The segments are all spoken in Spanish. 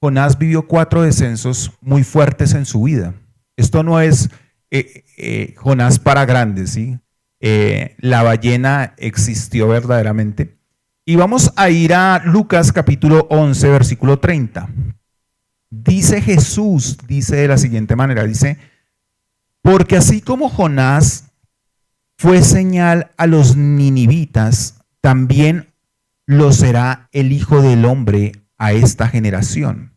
Jonás vivió 4 descensos muy fuertes en su vida. Esto no es Jonás para grandes, ¿sí? La ballena existió verdaderamente. Y vamos a ir a Lucas capítulo 11, versículo 30. Dice Jesús, dice de la siguiente manera, dice, porque así como Jonás fue señal a los ninivitas, también lo será el Hijo del Hombre a esta generación.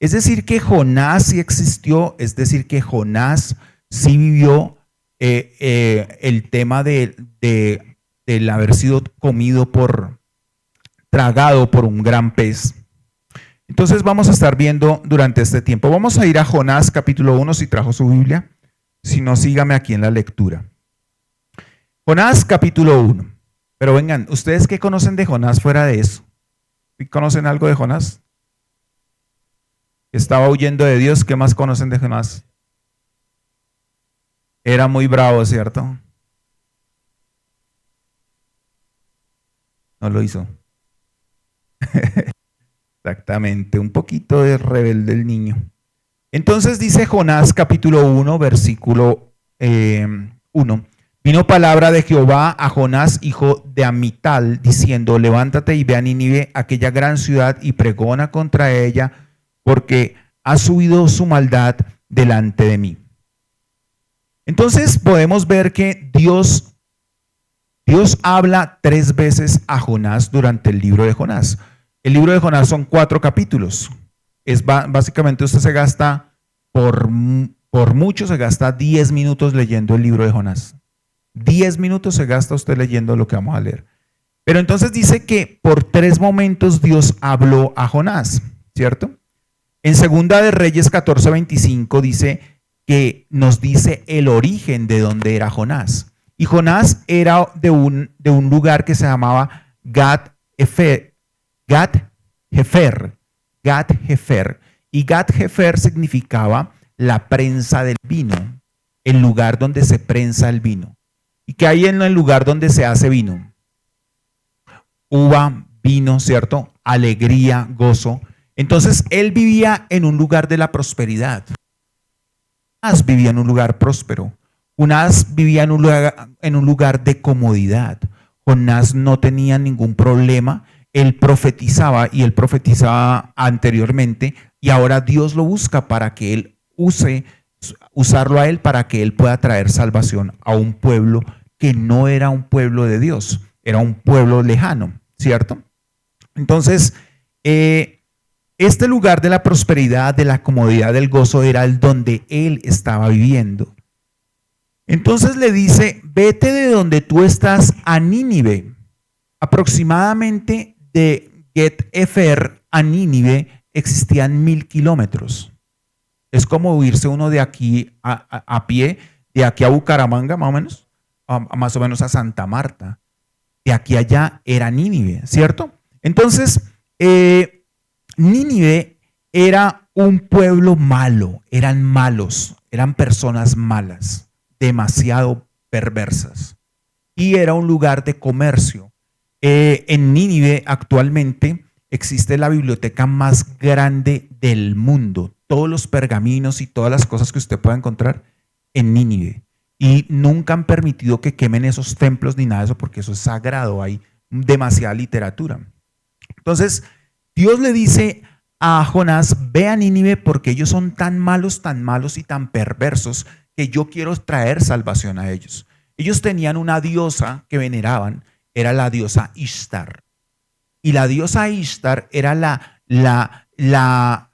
Es decir, que Jonás sí existió, es decir, que Jonás sí vivió el tema del haber sido tragado por un gran pez. Entonces vamos a estar viendo durante este tiempo. Vamos a ir a Jonás capítulo 1, si trajo su Biblia. Si no, sígame aquí en la lectura. Jonás capítulo 1. Pero vengan, ¿ustedes qué conocen de Jonás fuera de eso? ¿Conocen algo de Jonás? Estaba huyendo de Dios. ¿Qué más conocen de Jonás? Era muy bravo, ¿cierto? No lo hizo. Exactamente, un poquito de rebelde el niño. Entonces dice Jonás capítulo 1, versículo 1. Vino palabra de Jehová a Jonás, hijo de Amital, diciendo, levántate y ve a Nínive, aquella gran ciudad, y pregona contra ella, porque ha subido su maldad delante de mí. Entonces podemos ver que Dios habla 3 veces a Jonás durante el libro de Jonás. El libro de Jonás son 4 capítulos. Básicamente usted se gasta, por mucho se gasta 10 minutos leyendo el libro de Jonás. 10 minutos se gasta usted leyendo lo que vamos a leer. Pero entonces dice que por 3 momentos Dios habló a Jonás, ¿cierto? En Segunda de Reyes 14:25 dice que nos dice el origen de dónde era Jonás. Y Jonás era de un lugar que se llamaba Gat-Hefer. Y Gat-Hefer significaba la prensa del vino, el lugar donde se prensa el vino. ¿Y qué hay en el lugar donde se hace vino? Uva, vino, ¿cierto? Alegría, gozo. Entonces él vivía en un lugar de la prosperidad. Jonás vivía en un lugar próspero. Jonás vivía en un lugar de comodidad. Jonás no tenía ningún problema. Él profetizaba y él profetizaba anteriormente y ahora Dios lo busca para que él usarlo a él para que él pueda traer salvación a un pueblo que no era un pueblo de Dios, era un pueblo lejano, ¿cierto? Entonces, este lugar de la prosperidad, de la comodidad, del gozo era el donde él estaba viviendo. Entonces le dice, vete de donde tú estás a Nínive. Aproximadamente de Gat-Hefer a Nínive existían 1000 kilómetros. Es como irse uno de aquí a pie, de aquí a Bucaramanga más o menos a Santa Marta. De aquí a allá era Nínive, ¿cierto? Entonces, Nínive era un pueblo malo, eran malos, eran personas malas, demasiado perversas. Y era un lugar de comercio. En Nínive actualmente existe la biblioteca más grande del mundo. Todos los pergaminos y todas las cosas que usted pueda encontrar en Nínive. Y nunca han permitido que quemen esos templos ni nada de eso porque eso es sagrado, hay demasiada literatura. Entonces, Dios le dice a Jonás, ve a Nínive porque ellos son tan malos y tan perversos que yo quiero traer salvación a ellos. Ellos tenían una diosa que veneraban, era la diosa Ishtar. Y la diosa Ishtar era la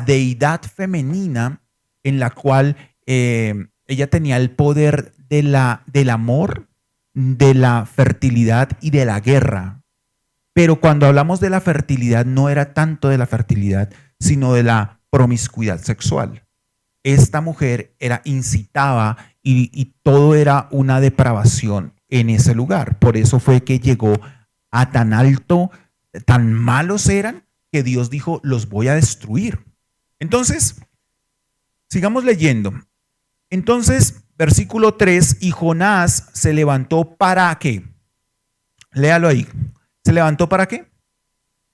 deidad femenina en la cual ella tenía el poder del amor, de la fertilidad y de la guerra. Pero cuando hablamos de la fertilidad, no era tanto de la fertilidad, sino de la promiscuidad sexual. Esta mujer incitaba y todo era una depravación en ese lugar. Por eso fue que llegó a tan alto, tan malos eran, que Dios dijo, los voy a destruir. Entonces, sigamos leyendo. Entonces, versículo 3, y Jonás se levantó ¿para qué? Léalo ahí. ¿Se levantó para qué?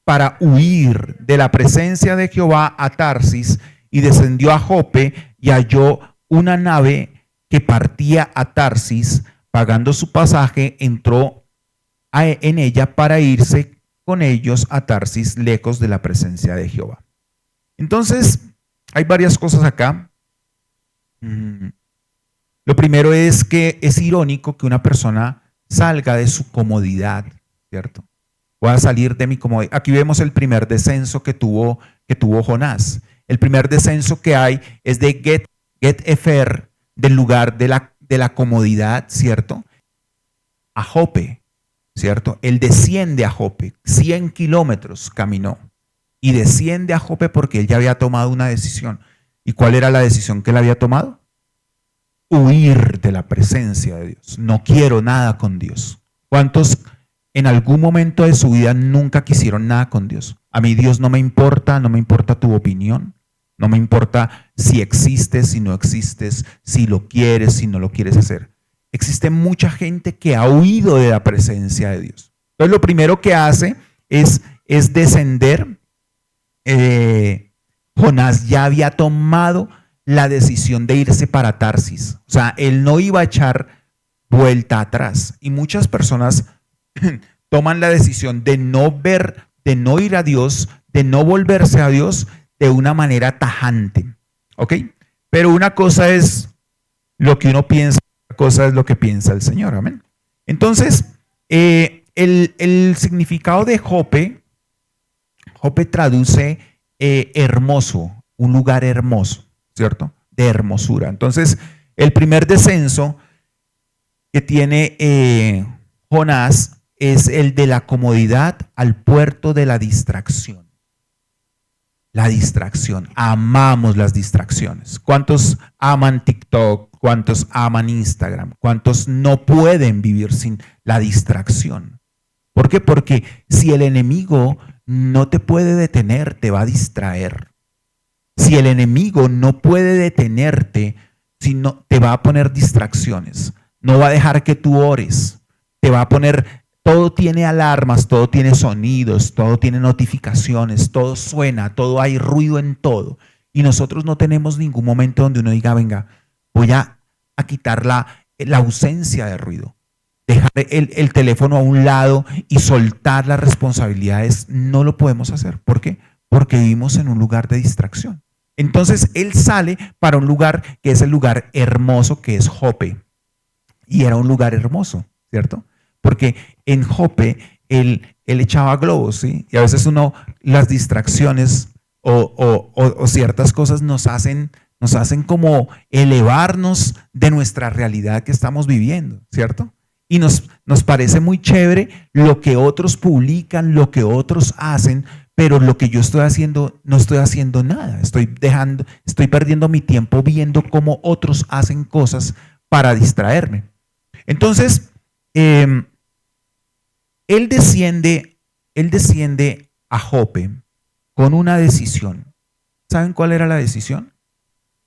para huir de la presencia de Jehová a Tarsis y descendió a Jope y halló una nave que partía a Tarsis. Pagando su pasaje, entró en ella para irse con ellos a Tarsis, lejos de la presencia de Jehová. Entonces, hay varias cosas acá. Lo primero es que es irónico que una persona salga de su comodidad, ¿cierto? Voy a salir de mi comodidad. Aquí vemos el primer descenso que tuvo Jonás. El primer descenso que hay es de Get-Efer, del lugar de la comodidad, ¿cierto? A Jope, ¿cierto? Él desciende a Jope, 100 kilómetros caminó y desciende a Jope porque él ya había tomado una decisión. ¿Y cuál era la decisión que él había tomado? Huir de la presencia de Dios. No quiero nada con Dios. ¿Cuántos en algún momento de su vida nunca quisieron nada con Dios? A mí Dios no me importa tu opinión, no me importa si existes, si no existes, si lo quieres, si no lo quieres hacer. Existe mucha gente que ha huido de la presencia de Dios. Entonces lo primero que hace es descender. Jonás ya había tomado la decisión de irse para Tarsis. O sea, él no iba a echar vuelta atrás. Y muchas personas toman la decisión de no ir a Dios, de no volverse a Dios de una manera tajante. ¿Ok? Pero una cosa es lo que uno piensa, otra cosa es lo que piensa el Señor. Amén. Entonces, el significado de Jope traduce hermoso, un lugar hermoso, ¿cierto? De hermosura. Entonces, el primer descenso que tiene Jonás es el de la comodidad al puerto de la distracción. La distracción. Amamos las distracciones. ¿Cuántos aman TikTok? ¿Cuántos aman Instagram? ¿Cuántos no pueden vivir sin la distracción? ¿Por qué? Porque si el enemigo no te puede detener, te va a distraer. Si el enemigo no puede detenerte, sino te va a poner distracciones. No va a dejar que tú ores. Te va a poner, todo tiene alarmas, todo tiene sonidos, todo tiene notificaciones, todo suena, todo hay ruido en todo. Y nosotros no tenemos ningún momento donde uno diga, venga, voy a quitar la ausencia de ruido. Dejar el teléfono a un lado y soltar las responsabilidades, no lo podemos hacer. ¿Por qué? Porque vivimos en un lugar de distracción. Entonces él sale para un lugar que es el lugar hermoso, que es Jope. Y era un lugar hermoso, ¿cierto? Porque en Jope él echaba globos, ¿sí? Y a veces las distracciones o ciertas cosas nos hacen como elevarnos de nuestra realidad que estamos viviendo, ¿cierto? Y nos parece muy chévere lo que otros publican, lo que otros hacen, pero lo que yo estoy haciendo, no estoy haciendo nada. Estoy perdiendo mi tiempo viendo cómo otros hacen cosas para distraerme. Entonces, él desciende a Jope con una decisión. ¿Saben cuál era la decisión?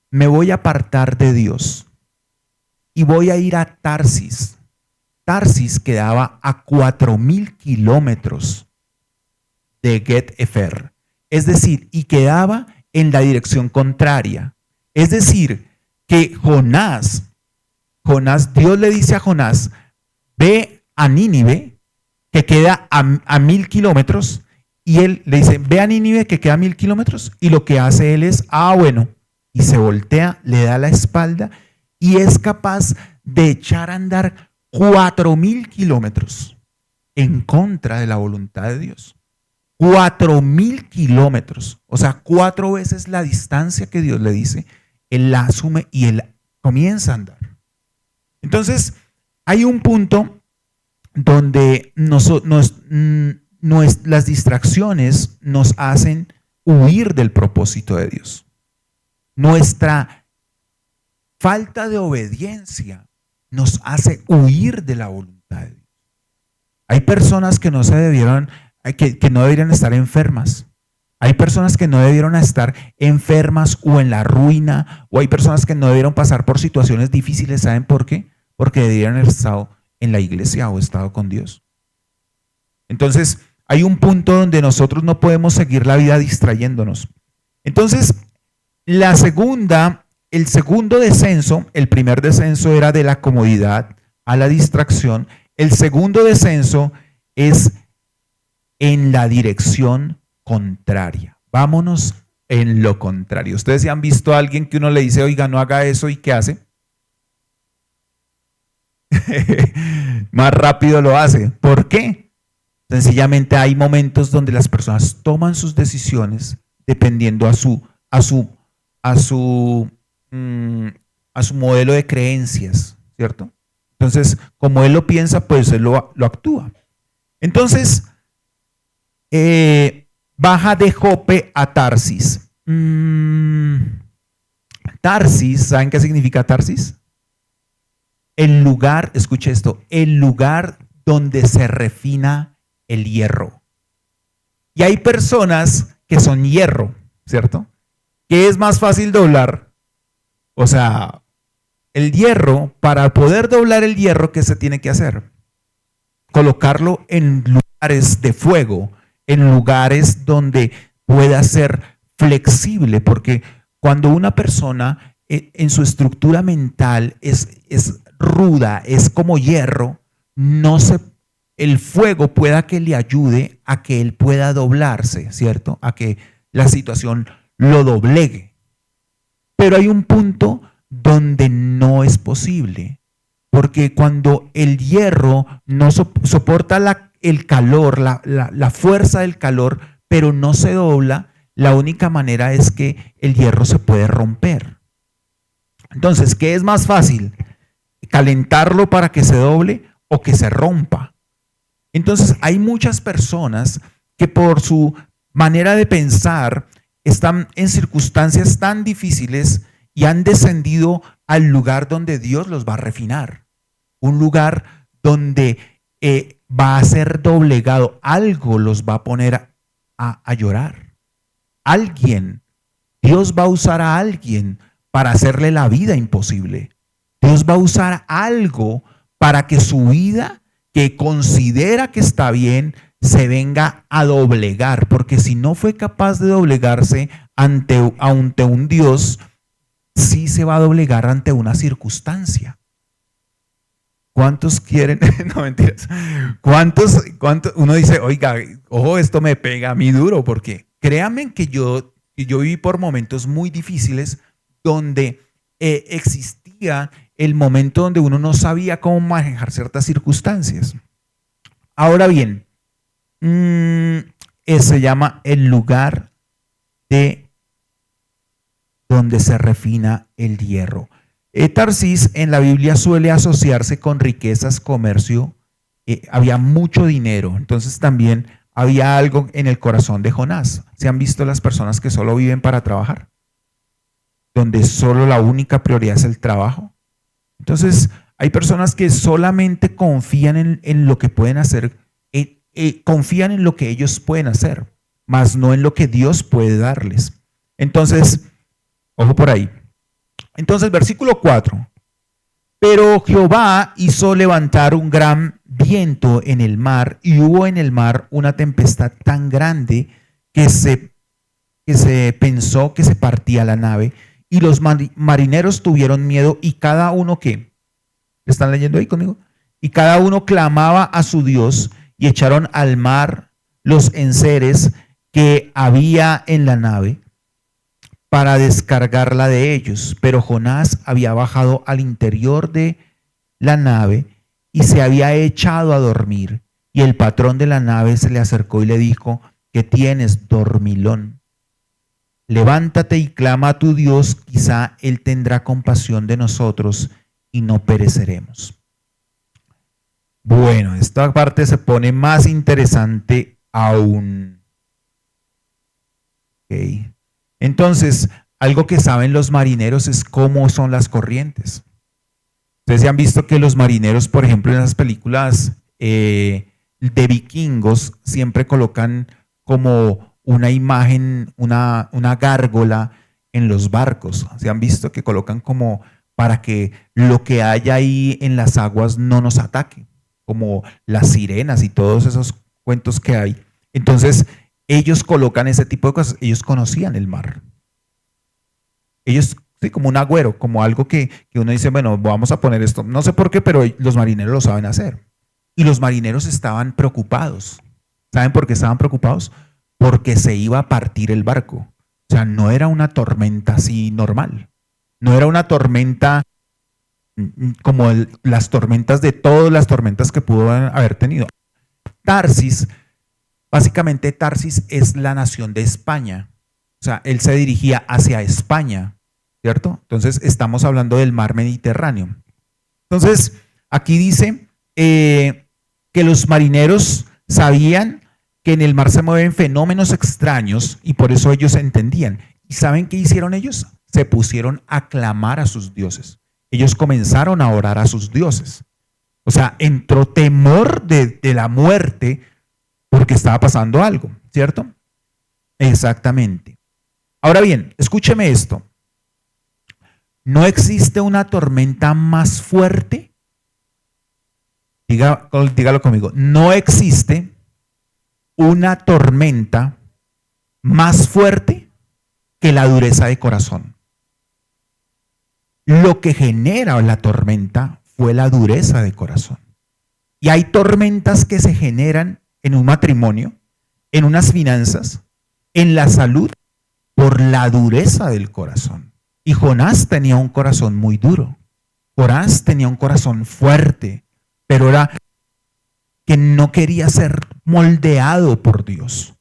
Me voy a apartar de Dios y voy a ir a Tarsis. Tarsis quedaba a 4,000 kilómetros de Get-Efer. Es decir, y quedaba en la dirección contraria. Es decir, que Jonás, Dios le dice a Jonás, ve a Nínive, que queda a 1,000 kilómetros, y él le dice, ve a Nínive, que queda a 1,000 kilómetros, y lo que hace él es, bueno, y se voltea, le da la espalda, y es capaz de echar a andar 4,000 kilómetros en contra de la voluntad de Dios. 4,000 kilómetros, o sea, 4 veces la distancia que Dios le dice, él la asume y él comienza a andar. Entonces, hay un punto donde las distracciones nos hacen huir del propósito de Dios. Nuestra falta de obediencia nos hace huir de la voluntad de Dios. Hay personas que no deberían estar enfermas. Hay personas que no debieron estar enfermas o en la ruina, o hay personas que no debieron pasar por situaciones difíciles. ¿Saben por qué? Porque debieron haber estado en la iglesia o estado con Dios. Entonces, hay un punto donde nosotros no podemos seguir la vida distrayéndonos. Entonces, el segundo descenso, el primer descenso era de la comodidad a la distracción. El segundo descenso es en la dirección contraria. Vámonos en lo contrario. Ustedes ya han visto a alguien que uno le dice, oiga, no haga eso, ¿y qué hace? Más rápido lo hace. ¿Por qué? Sencillamente hay momentos donde las personas toman sus decisiones dependiendo a su modelo de creencias, ¿cierto? Entonces, como él lo piensa, pues él lo actúa. Entonces, baja de Jope a Tarsis. Tarsis, ¿saben qué significa Tarsis? El lugar, escuche esto, el lugar donde se refina el hierro. Y hay personas que son hierro, ¿cierto? ¿Qué es más fácil doblar? O sea, el hierro, para poder doblar el hierro, ¿qué se tiene que hacer? Colocarlo en lugares de fuego, en lugares donde pueda ser flexible, porque cuando una persona en su estructura mental es ruda, es como hierro, el fuego pueda que le ayude a que él pueda doblarse, ¿cierto? A que la situación lo doblegue. Pero hay un punto donde no es posible, porque cuando el hierro no soporta el calor, la fuerza del calor, pero no se dobla, la única manera es que el hierro se puede romper. Entonces, ¿qué es más fácil? ¿Calentarlo para que se doble o que se rompa? Entonces, hay muchas personas que por su manera de pensar están en circunstancias tan difíciles y han descendido al lugar donde Dios los va a refinar. Un lugar donde va a ser doblegado. Algo los va a poner a llorar. Alguien, Dios va a usar a alguien para hacerle la vida imposible. Dios va a usar algo para que su vida, que considera que está bien, se venga a doblegar, porque si no fue capaz de doblegarse ante un Dios, sí se va a doblegar ante una circunstancia. ¿Cuántos quieren? No, mentiras. ¿Cuántos? Uno dice, oiga, ojo, esto me pega a mí duro, porque créanme que yo viví por momentos muy difíciles donde existía el momento donde uno no sabía cómo manejar ciertas circunstancias. Ahora bien, se llama el lugar de donde se refina el hierro. Tarsis en la Biblia suele asociarse con riquezas, comercio, había mucho dinero, entonces también había algo en el corazón de Jonás. ¿Se han visto las personas que solo viven para trabajar? Donde solo la única prioridad es el trabajo. Entonces, hay personas que solamente confían en lo que pueden hacer, confían en lo que ellos pueden hacer, mas no en lo que Dios puede darles. Entonces, ojo por ahí. Entonces, versículo 4. Pero Jehová hizo levantar un gran viento en el mar, y hubo en el mar una tempestad tan grande que se pensó que se partía la nave, y los marineros tuvieron miedo, y cada uno que, ¿están leyendo ahí conmigo? Y cada uno clamaba a su Dios, y echaron al mar los enseres que había en la nave para descargarla de ellos. Pero Jonás había bajado al interior de la nave y se había echado a dormir. Y el patrón de la nave se le acercó y le dijo: ¿qué tienes, dormilón? Levántate y clama a tu Dios, quizá Él tendrá compasión de nosotros y no pereceremos. Bueno, esta parte se pone más interesante aún. Okay. Entonces, algo que saben los marineros es cómo son las corrientes. Ustedes ya han visto que los marineros, por ejemplo, en las películas de vikingos, siempre colocan como una imagen, una gárgola en los barcos. Se han visto que colocan como para que lo que haya ahí en las aguas no nos ataque, como las sirenas y todos esos cuentos que hay. Entonces, ellos colocan ese tipo de cosas. Ellos conocían el mar. Ellos, sí, como un agüero, como algo que uno dice, bueno, vamos a poner esto. No sé por qué, pero los marineros lo saben hacer. Y los marineros estaban preocupados. ¿Saben por qué estaban preocupados? Porque se iba a partir el barco. O sea, no era una tormenta así normal. No era una tormenta como las tormentas de todas las tormentas que pudo haber tenido. Tarsis, básicamente Tarsis es la nación de España. O sea, él se dirigía hacia España, ¿cierto? Entonces estamos hablando del mar Mediterráneo. Entonces, aquí dice que los marineros sabían que en el mar se mueven fenómenos extraños y por eso ellos entendían. ¿Y saben qué hicieron ellos? Se pusieron a clamar a sus dioses. Ellos comenzaron a orar a sus dioses. O sea, entró temor de la muerte porque estaba pasando algo, ¿cierto? Exactamente. Ahora bien, escúcheme esto. No existe una tormenta más fuerte. Dígalo conmigo. No existe una tormenta más fuerte que la dureza de corazón. Lo que genera la tormenta fue la dureza de corazón. Y hay tormentas que se generan en un matrimonio, en unas finanzas, en la salud, por la dureza del corazón. Y Jonás tenía un corazón muy duro. Jonás tenía un corazón fuerte, pero era que no quería ser moldeado por Dios.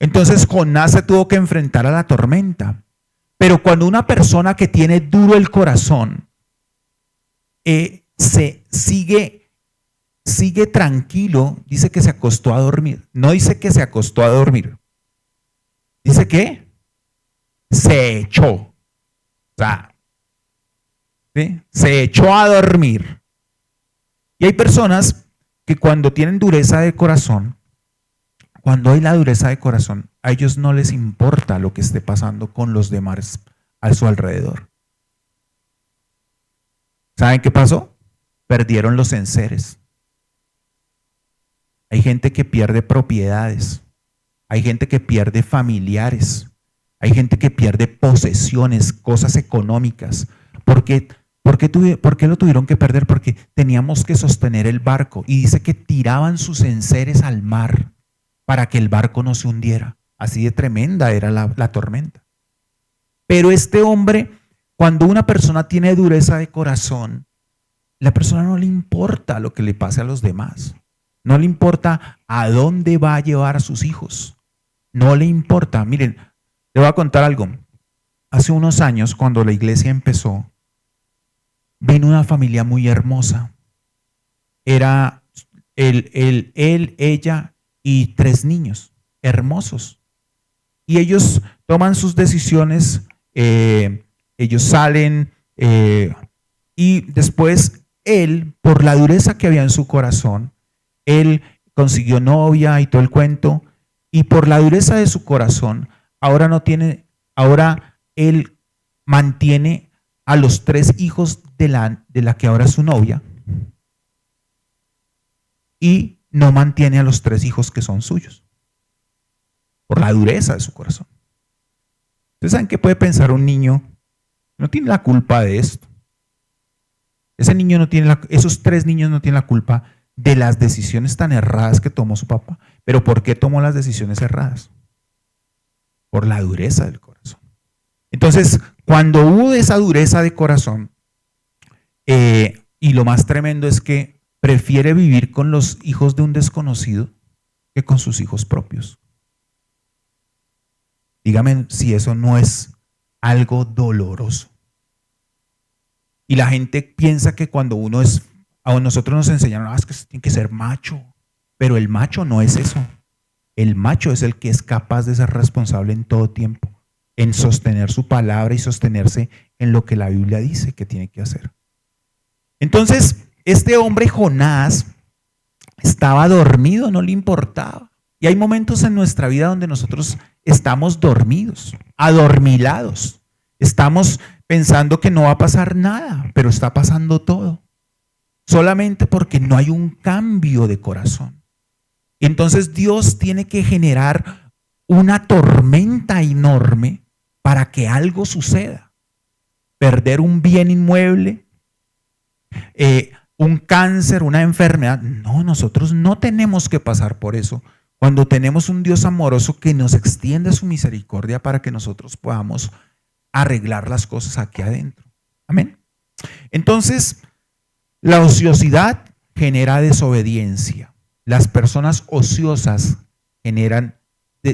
Entonces Jonás se tuvo que enfrentar a la tormenta. Pero cuando una persona que tiene duro el corazón se sigue tranquilo, dice que se acostó a dormir. No dice que se acostó a dormir. Dice que se echó. O sea, ¿sí? Se echó a dormir. Y hay personas que cuando tienen dureza de corazón, cuando hay la dureza de corazón, a ellos no les importa lo que esté pasando con los demás a su alrededor. ¿Saben qué pasó? Perdieron los enseres. Hay gente que pierde propiedades. Hay gente que pierde familiares. Hay gente que pierde posesiones, cosas económicas. ¿Por qué lo tuvieron que perder? Porque teníamos que sostener el barco. Y dice que tiraban sus enseres al mar para que el barco no se hundiera. Así de tremenda era la tormenta. Pero este hombre, cuando una persona tiene dureza de corazón, la persona no le importa lo que le pase a los demás. No le importa a dónde va a llevar a sus hijos. No le importa. Miren, le voy a contar algo. Hace unos años, cuando la iglesia empezó, vino una familia muy hermosa. Era él, ella y 3 niños hermosos. Y ellos toman sus decisiones, ellos salen y después él, por la dureza que había en su corazón, él consiguió novia y todo el cuento, y por la dureza de su corazón, ahora él mantiene a los 3 hijos de la que ahora es su novia y no mantiene a los 3 hijos que son suyos por la dureza de su corazón. ¿Ustedes saben qué puede pensar un niño? No tiene la culpa de esto. Ese niño no tiene esos 3 niños no tienen la culpa de las decisiones tan erradas que tomó su papá. ¿Pero por qué tomó las decisiones erradas? Por la dureza del corazón. Entonces, cuando hubo esa dureza de corazón, y lo más tremendo es que prefiere vivir con los hijos de un desconocido que con sus hijos propios. Dígame si eso no es algo doloroso. Y la gente piensa que cuando a nosotros nos enseñaron, es que tiene que ser macho, pero el macho no es eso. El macho es el que es capaz de ser responsable en todo tiempo, en sostener su palabra y sostenerse en lo que la Biblia dice que tiene que hacer. Entonces, este hombre Jonás estaba dormido, no le importaba. Y hay momentos en nuestra vida donde nosotros estamos dormidos, adormilados. Estamos pensando que no va a pasar nada, pero está pasando todo. Solamente porque no hay un cambio de corazón. Entonces Dios tiene que generar una tormenta enorme para que algo suceda. Perder un bien inmueble, un cáncer, una enfermedad. No, nosotros no tenemos que pasar por eso. Cuando tenemos un Dios amoroso que nos extiende su misericordia para que nosotros podamos arreglar las cosas aquí adentro. Amén. Entonces, la ociosidad genera desobediencia. Las personas ociosas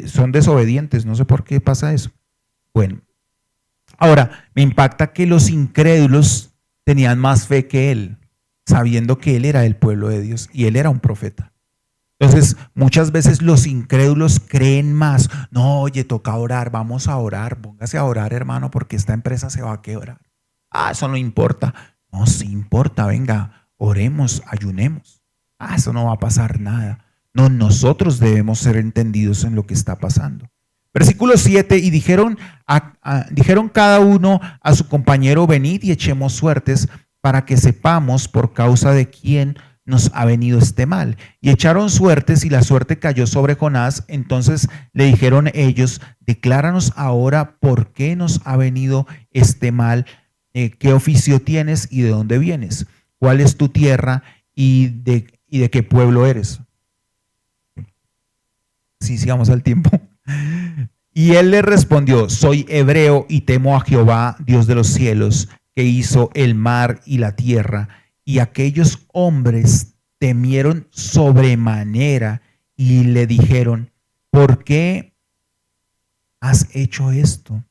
son desobedientes. No sé por qué pasa eso. Bueno, ahora me impacta que los incrédulos tenían más fe que él, sabiendo que él era del pueblo de Dios y él era un profeta. Entonces, muchas veces los incrédulos creen más. No, oye, toca orar, vamos a orar, póngase a orar, hermano, porque esta empresa se va a quebrar. Ah, eso no importa. No, sí importa, venga, oremos, ayunemos. Ah, eso no va a pasar nada. No, nosotros debemos ser entendidos en lo que está pasando. Versículo 7, y dijeron cada uno a su compañero, venid y echemos suertes para que sepamos por causa de quién nos ha venido este mal. Y echaron suertes y la suerte cayó sobre Jonás. Entonces le dijeron ellos, decláranos ahora por qué nos ha venido este mal, qué oficio tienes y de dónde vienes, cuál es tu tierra y de qué pueblo eres. Sí, sigamos al tiempo. Y él le respondió, soy hebreo y temo a Jehová, Dios de los cielos, que hizo el mar y la tierra. Y aquellos hombres temieron sobremanera y le dijeron, ¿por qué has hecho esto?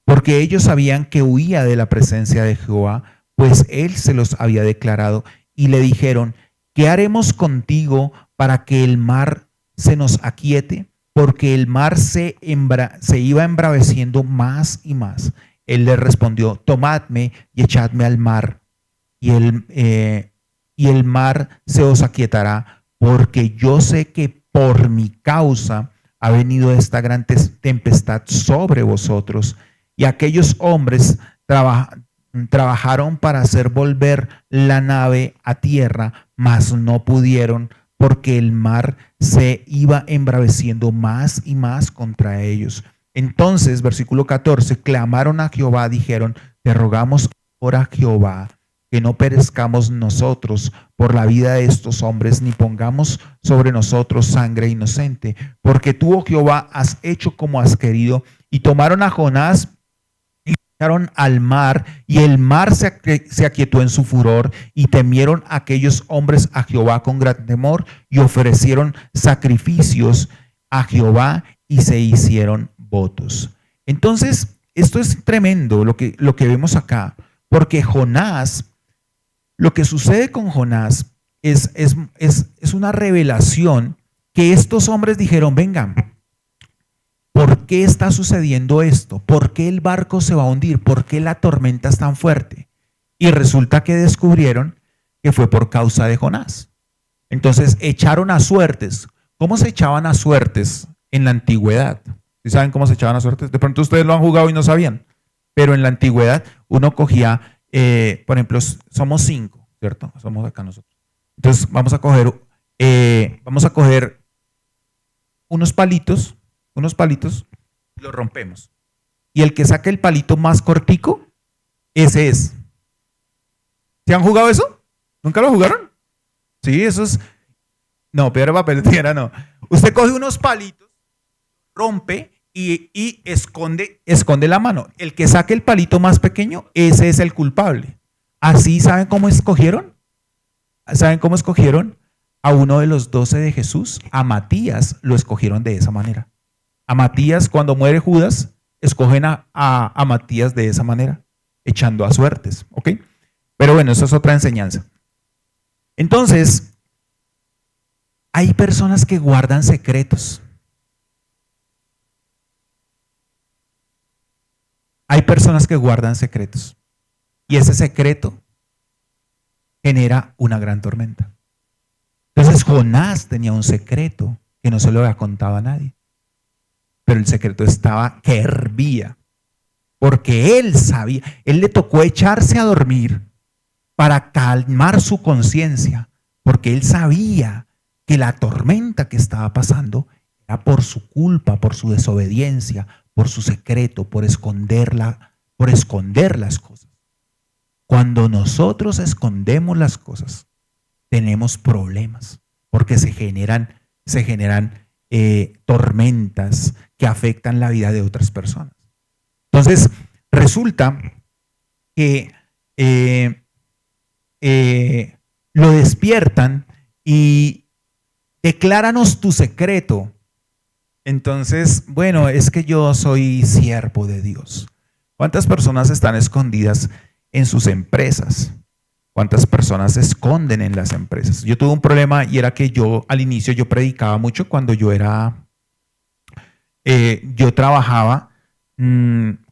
Porque ellos sabían que huía de la presencia de Jehová, pues él se los había declarado. Y le dijeron, ¿qué haremos contigo para que el mar se nos aquiete? Porque el mar se iba embraveciendo más y más. Él le respondió, tomadme y echadme al mar, y el mar se os aquietará, porque yo sé que por mi causa ha venido esta gran tempestad sobre vosotros. Y aquellos hombres trabajaron para hacer volver la nave a tierra, mas no pudieron, porque el mar se iba embraveciendo más y más contra ellos. Entonces, versículo 14, clamaron a Jehová, dijeron, te rogamos ahora, Jehová, que no perezcamos nosotros por la vida de estos hombres, ni pongamos sobre nosotros sangre inocente, porque tú, oh Jehová, has hecho como has querido. Y tomaron a Jonás y lo echaron al mar, y el mar se aquietó en su furor, y temieron aquellos hombres a Jehová con gran temor, y ofrecieron sacrificios a Jehová, y se hicieron votos. Entonces, esto es tremendo lo que vemos acá, porque Jonás, lo que sucede con Jonás es una revelación que estos hombres dijeron, vengan, ¿por qué está sucediendo esto? ¿Por qué el barco se va a hundir? ¿Por qué la tormenta es tan fuerte? Y resulta que descubrieron que fue por causa de Jonás. Entonces echaron a suertes. ¿Cómo se echaban a suertes en la antigüedad? ¿Sí saben cómo se echaban a suertes? De pronto ustedes lo han jugado y no sabían. Pero en la antigüedad uno cogía, por ejemplo, somos 5, ¿cierto? Somos acá nosotros. Entonces vamos a coger unos palitos, y los rompemos. Y el que saque el palito más cortico, ese es. ¿Se han jugado eso? ¿Nunca lo jugaron? Sí, eso es. No, piedra, papel, tijera, no. Usted coge unos palitos, rompe y esconde la mano. El que saque el palito más pequeño, ese es el culpable. Así, ¿saben cómo escogieron? ¿Saben cómo escogieron a uno de los 12 de Jesús? A Matías lo escogieron de esa manera. A Matías, cuando muere Judas, escogen a Matías de esa manera, echando a suertes, ¿ok? Pero bueno, eso es otra enseñanza. Entonces, hay personas que guardan secretos. Hay personas que guardan secretos. Y ese secreto genera una gran tormenta. Entonces Jonás tenía un secreto que no se lo había contado a nadie. Pero el secreto estaba que hervía. Porque él sabía, él le tocó echarse a dormir para calmar su conciencia. Porque él sabía que la tormenta que estaba pasando era por su culpa, por su desobediencia, por su secreto, por esconder las cosas. Cuando nosotros escondemos las cosas, tenemos problemas, porque se generan tormentas que afectan la vida de otras personas. Entonces, resulta que lo despiertan y decláranos tu secreto. Entonces, bueno, es que yo soy siervo de Dios. ¿Cuántas personas están escondidas en sus empresas? ¿Cuántas personas se esconden en las empresas? Yo tuve un problema y era que al inicio yo predicaba mucho cuando yo trabajaba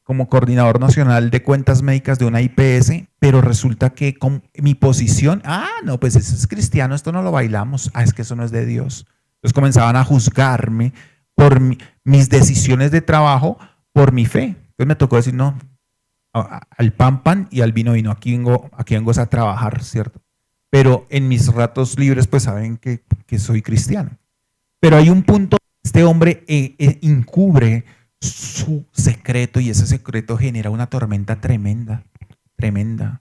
como coordinador nacional de cuentas médicas de una IPS, pero resulta que con mi posición, no, pues eso es cristiano, esto no lo bailamos, es que eso no es de Dios. Entonces comenzaban a juzgarme por mis decisiones de trabajo, por mi fe. Entonces me tocó decir, no, al pan y al vino vino, aquí vengo a trabajar, ¿cierto? Pero en mis ratos libres pues saben que soy cristiano. Pero hay un punto, este hombre encubre su secreto y ese secreto genera una tormenta tremenda, tremenda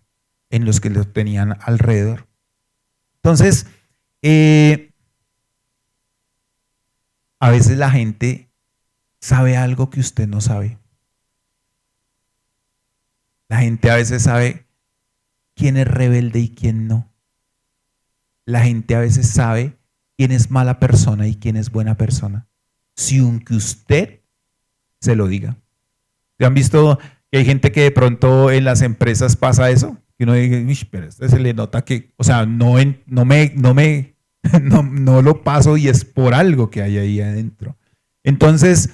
en los que lo tenían alrededor. Entonces, a veces la gente sabe algo que usted no sabe. La gente a veces sabe quién es rebelde y quién no. La gente a veces sabe quién es mala persona y quién es buena persona, si aunque usted se lo diga. ¿Han visto que hay gente que de pronto en las empresas pasa eso? Que uno dice, pero este se le nota que, o sea, no lo paso y es por algo que hay ahí adentro. Entonces,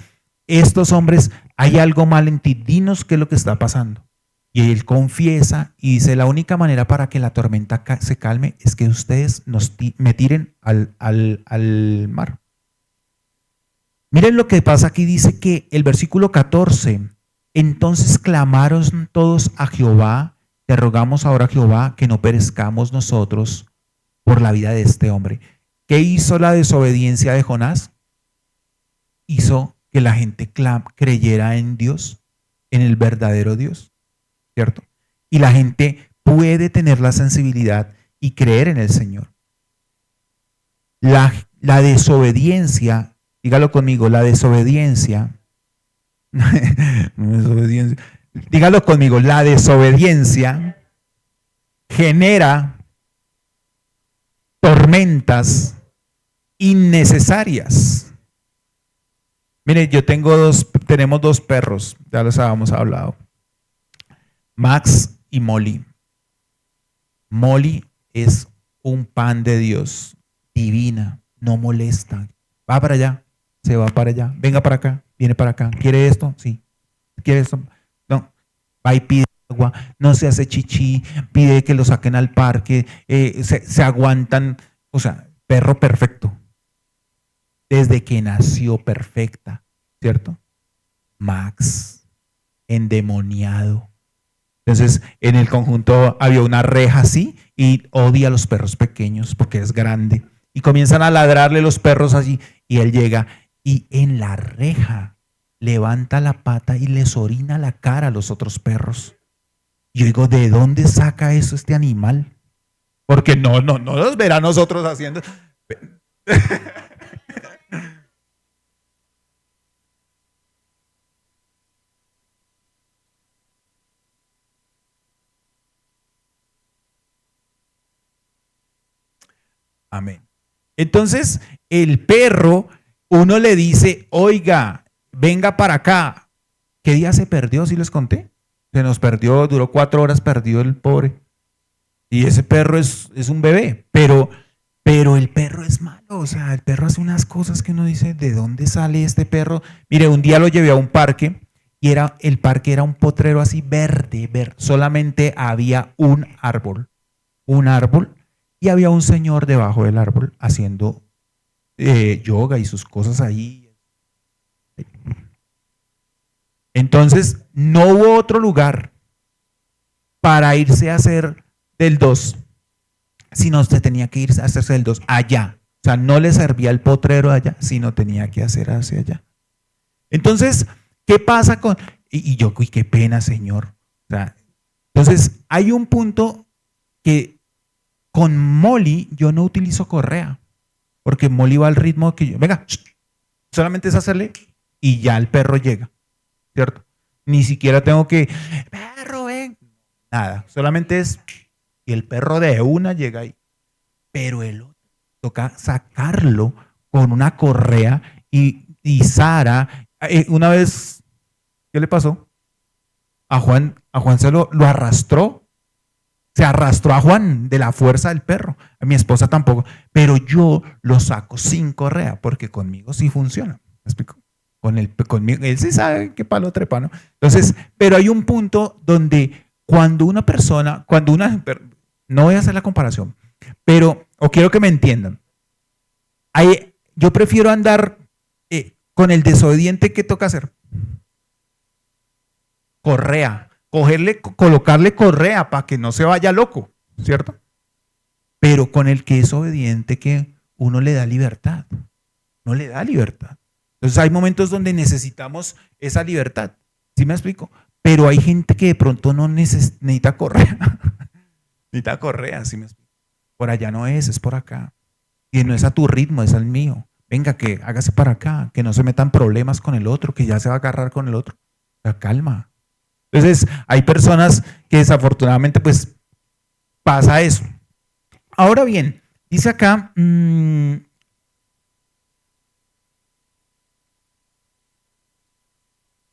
estos hombres, hay algo mal en ti, dinos qué es lo que está pasando. Y él confiesa y dice, la única manera para que la tormenta se calme es que ustedes me tiren al mar. Miren lo que pasa aquí, dice que el versículo 14, entonces clamaron todos a Jehová, te rogamos ahora Jehová que no perezcamos nosotros por la vida de este hombre. ¿Qué hizo la desobediencia de Jonás? Hizo que la gente creyera en Dios, en el verdadero Dios, ¿cierto? Y la gente puede tener la sensibilidad y creer en el Señor. La desobediencia, dígalo conmigo, la desobediencia, dígalo conmigo, la desobediencia genera tormentas innecesarias. Mire, tenemos dos perros, ya los habíamos hablado, Max y Molly. Molly es un pan de Dios, divina, no molesta, va para allá, se va para allá, venga para acá, viene para acá, ¿quiere esto? Sí, ¿quiere esto? No, va y pide agua, no se hace chichi, pide que lo saquen al parque, se aguantan, o sea, perro perfecto, desde que nació perfecta, ¿cierto? Max, endemoniado. Entonces, en el conjunto había una reja así y odia a los perros pequeños porque es grande. Y comienzan a ladrarle los perros así y él llega y en la reja levanta la pata y les orina la cara a los otros perros. Yo digo, ¿de dónde saca eso este animal? Porque no los verá nosotros haciendo. Amén. Entonces, el perro, uno le dice, oiga, venga para acá. ¿Qué día se perdió? ¿Sí les conté? Se nos perdió, duró 4 horas perdido el pobre. Y ese perro es un bebé, pero el perro es malo, o sea, el perro hace unas cosas que uno dice, ¿de dónde sale este perro? Mire, un día lo llevé a un parque y el parque era un potrero así verde, solamente había un árbol, y había un señor debajo del árbol haciendo yoga y sus cosas ahí. Entonces, no hubo otro lugar para irse a hacer del 2, sino usted tenía que irse a hacerse del 2 allá. O sea, no le servía el potrero allá, sino tenía que hacer hacia allá. Entonces, ¿qué pasa con...? Y yo, uy, qué pena, Señor. O sea, entonces, hay un punto que con Molly yo no utilizo correa, porque Molly va al ritmo que yo, venga, solamente es hacerle y ya el perro llega, ¿cierto? Ni siquiera tengo que, perro, ven, nada, solamente es, y el perro de una llega ahí. Pero el otro toca sacarlo con una correa y Sara, una vez, ¿qué le pasó? A Juan se lo arrastró, se arrastró a Juan de la fuerza del perro. A mi esposa tampoco, pero yo lo saco sin correa porque conmigo sí funciona. ¿Me explico? Conmigo, él sí sabe qué palo trepa, ¿no? Entonces, pero hay un punto donde cuando una persona, no voy a hacer la comparación, pero, o quiero que me entiendan, yo prefiero andar con el desobediente que toca hacer. Correa, colocarle correa para que no se vaya loco, ¿cierto? Pero con el que es obediente que uno le da libertad, no le da libertad. Entonces hay momentos donde necesitamos esa libertad, ¿sí me explico? Pero hay gente que de pronto no necesita correa, necesita correa, ¿sí me explico? Por allá no es por acá. Y no es a tu ritmo, es al mío. Venga, que hágase para acá, que no se metan problemas con el otro, que ya se va a agarrar con el otro. O sea, calma. Entonces, hay personas que desafortunadamente pues pasa eso. Ahora bien, dice acá,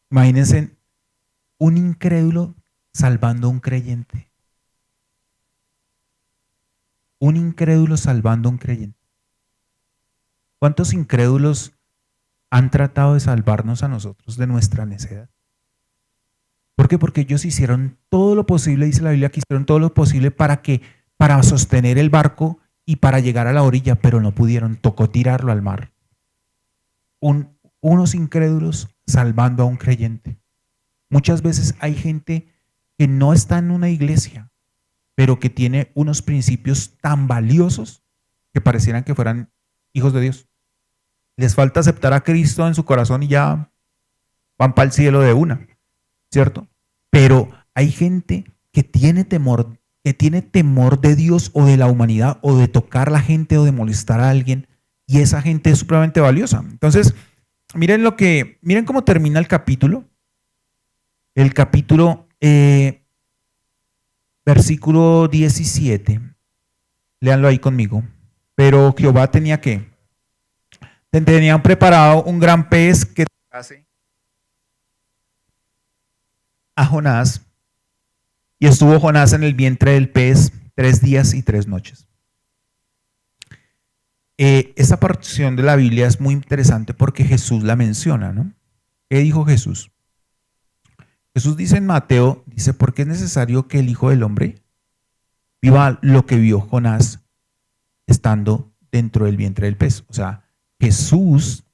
imagínense un incrédulo salvando a un creyente. Un incrédulo salvando a un creyente. ¿Cuántos incrédulos han tratado de salvarnos a nosotros de nuestra necedad? ¿Por qué? Porque ellos hicieron todo lo posible, dice la Biblia, que hicieron todo lo posible para sostener el barco y para llegar a la orilla, pero no pudieron, tocó tirarlo al mar. Unos incrédulos salvando a un creyente. Muchas veces hay gente que no está en una iglesia, pero que tiene unos principios tan valiosos que parecieran que fueran hijos de Dios. Les falta aceptar a Cristo en su corazón y ya van para el cielo de una, ¿cierto? Pero hay gente que tiene temor de Dios o de la humanidad o de tocar a la gente o de molestar a alguien, y esa gente es supremamente valiosa. Entonces, miren cómo termina el capítulo. El capítulo, versículo 17. Léanlo ahí conmigo. Pero Jehová tenían preparado un gran pez que hace a Jonás, y estuvo Jonás en el vientre del pez 3 días y 3 noches. Esta porción de la Biblia es muy interesante porque Jesús la menciona, ¿no? ¿Qué dijo Jesús? Jesús dice en Mateo, dice, porque es necesario que el Hijo del Hombre viva lo que vio Jonás estando dentro del vientre del pez. O sea, Jesús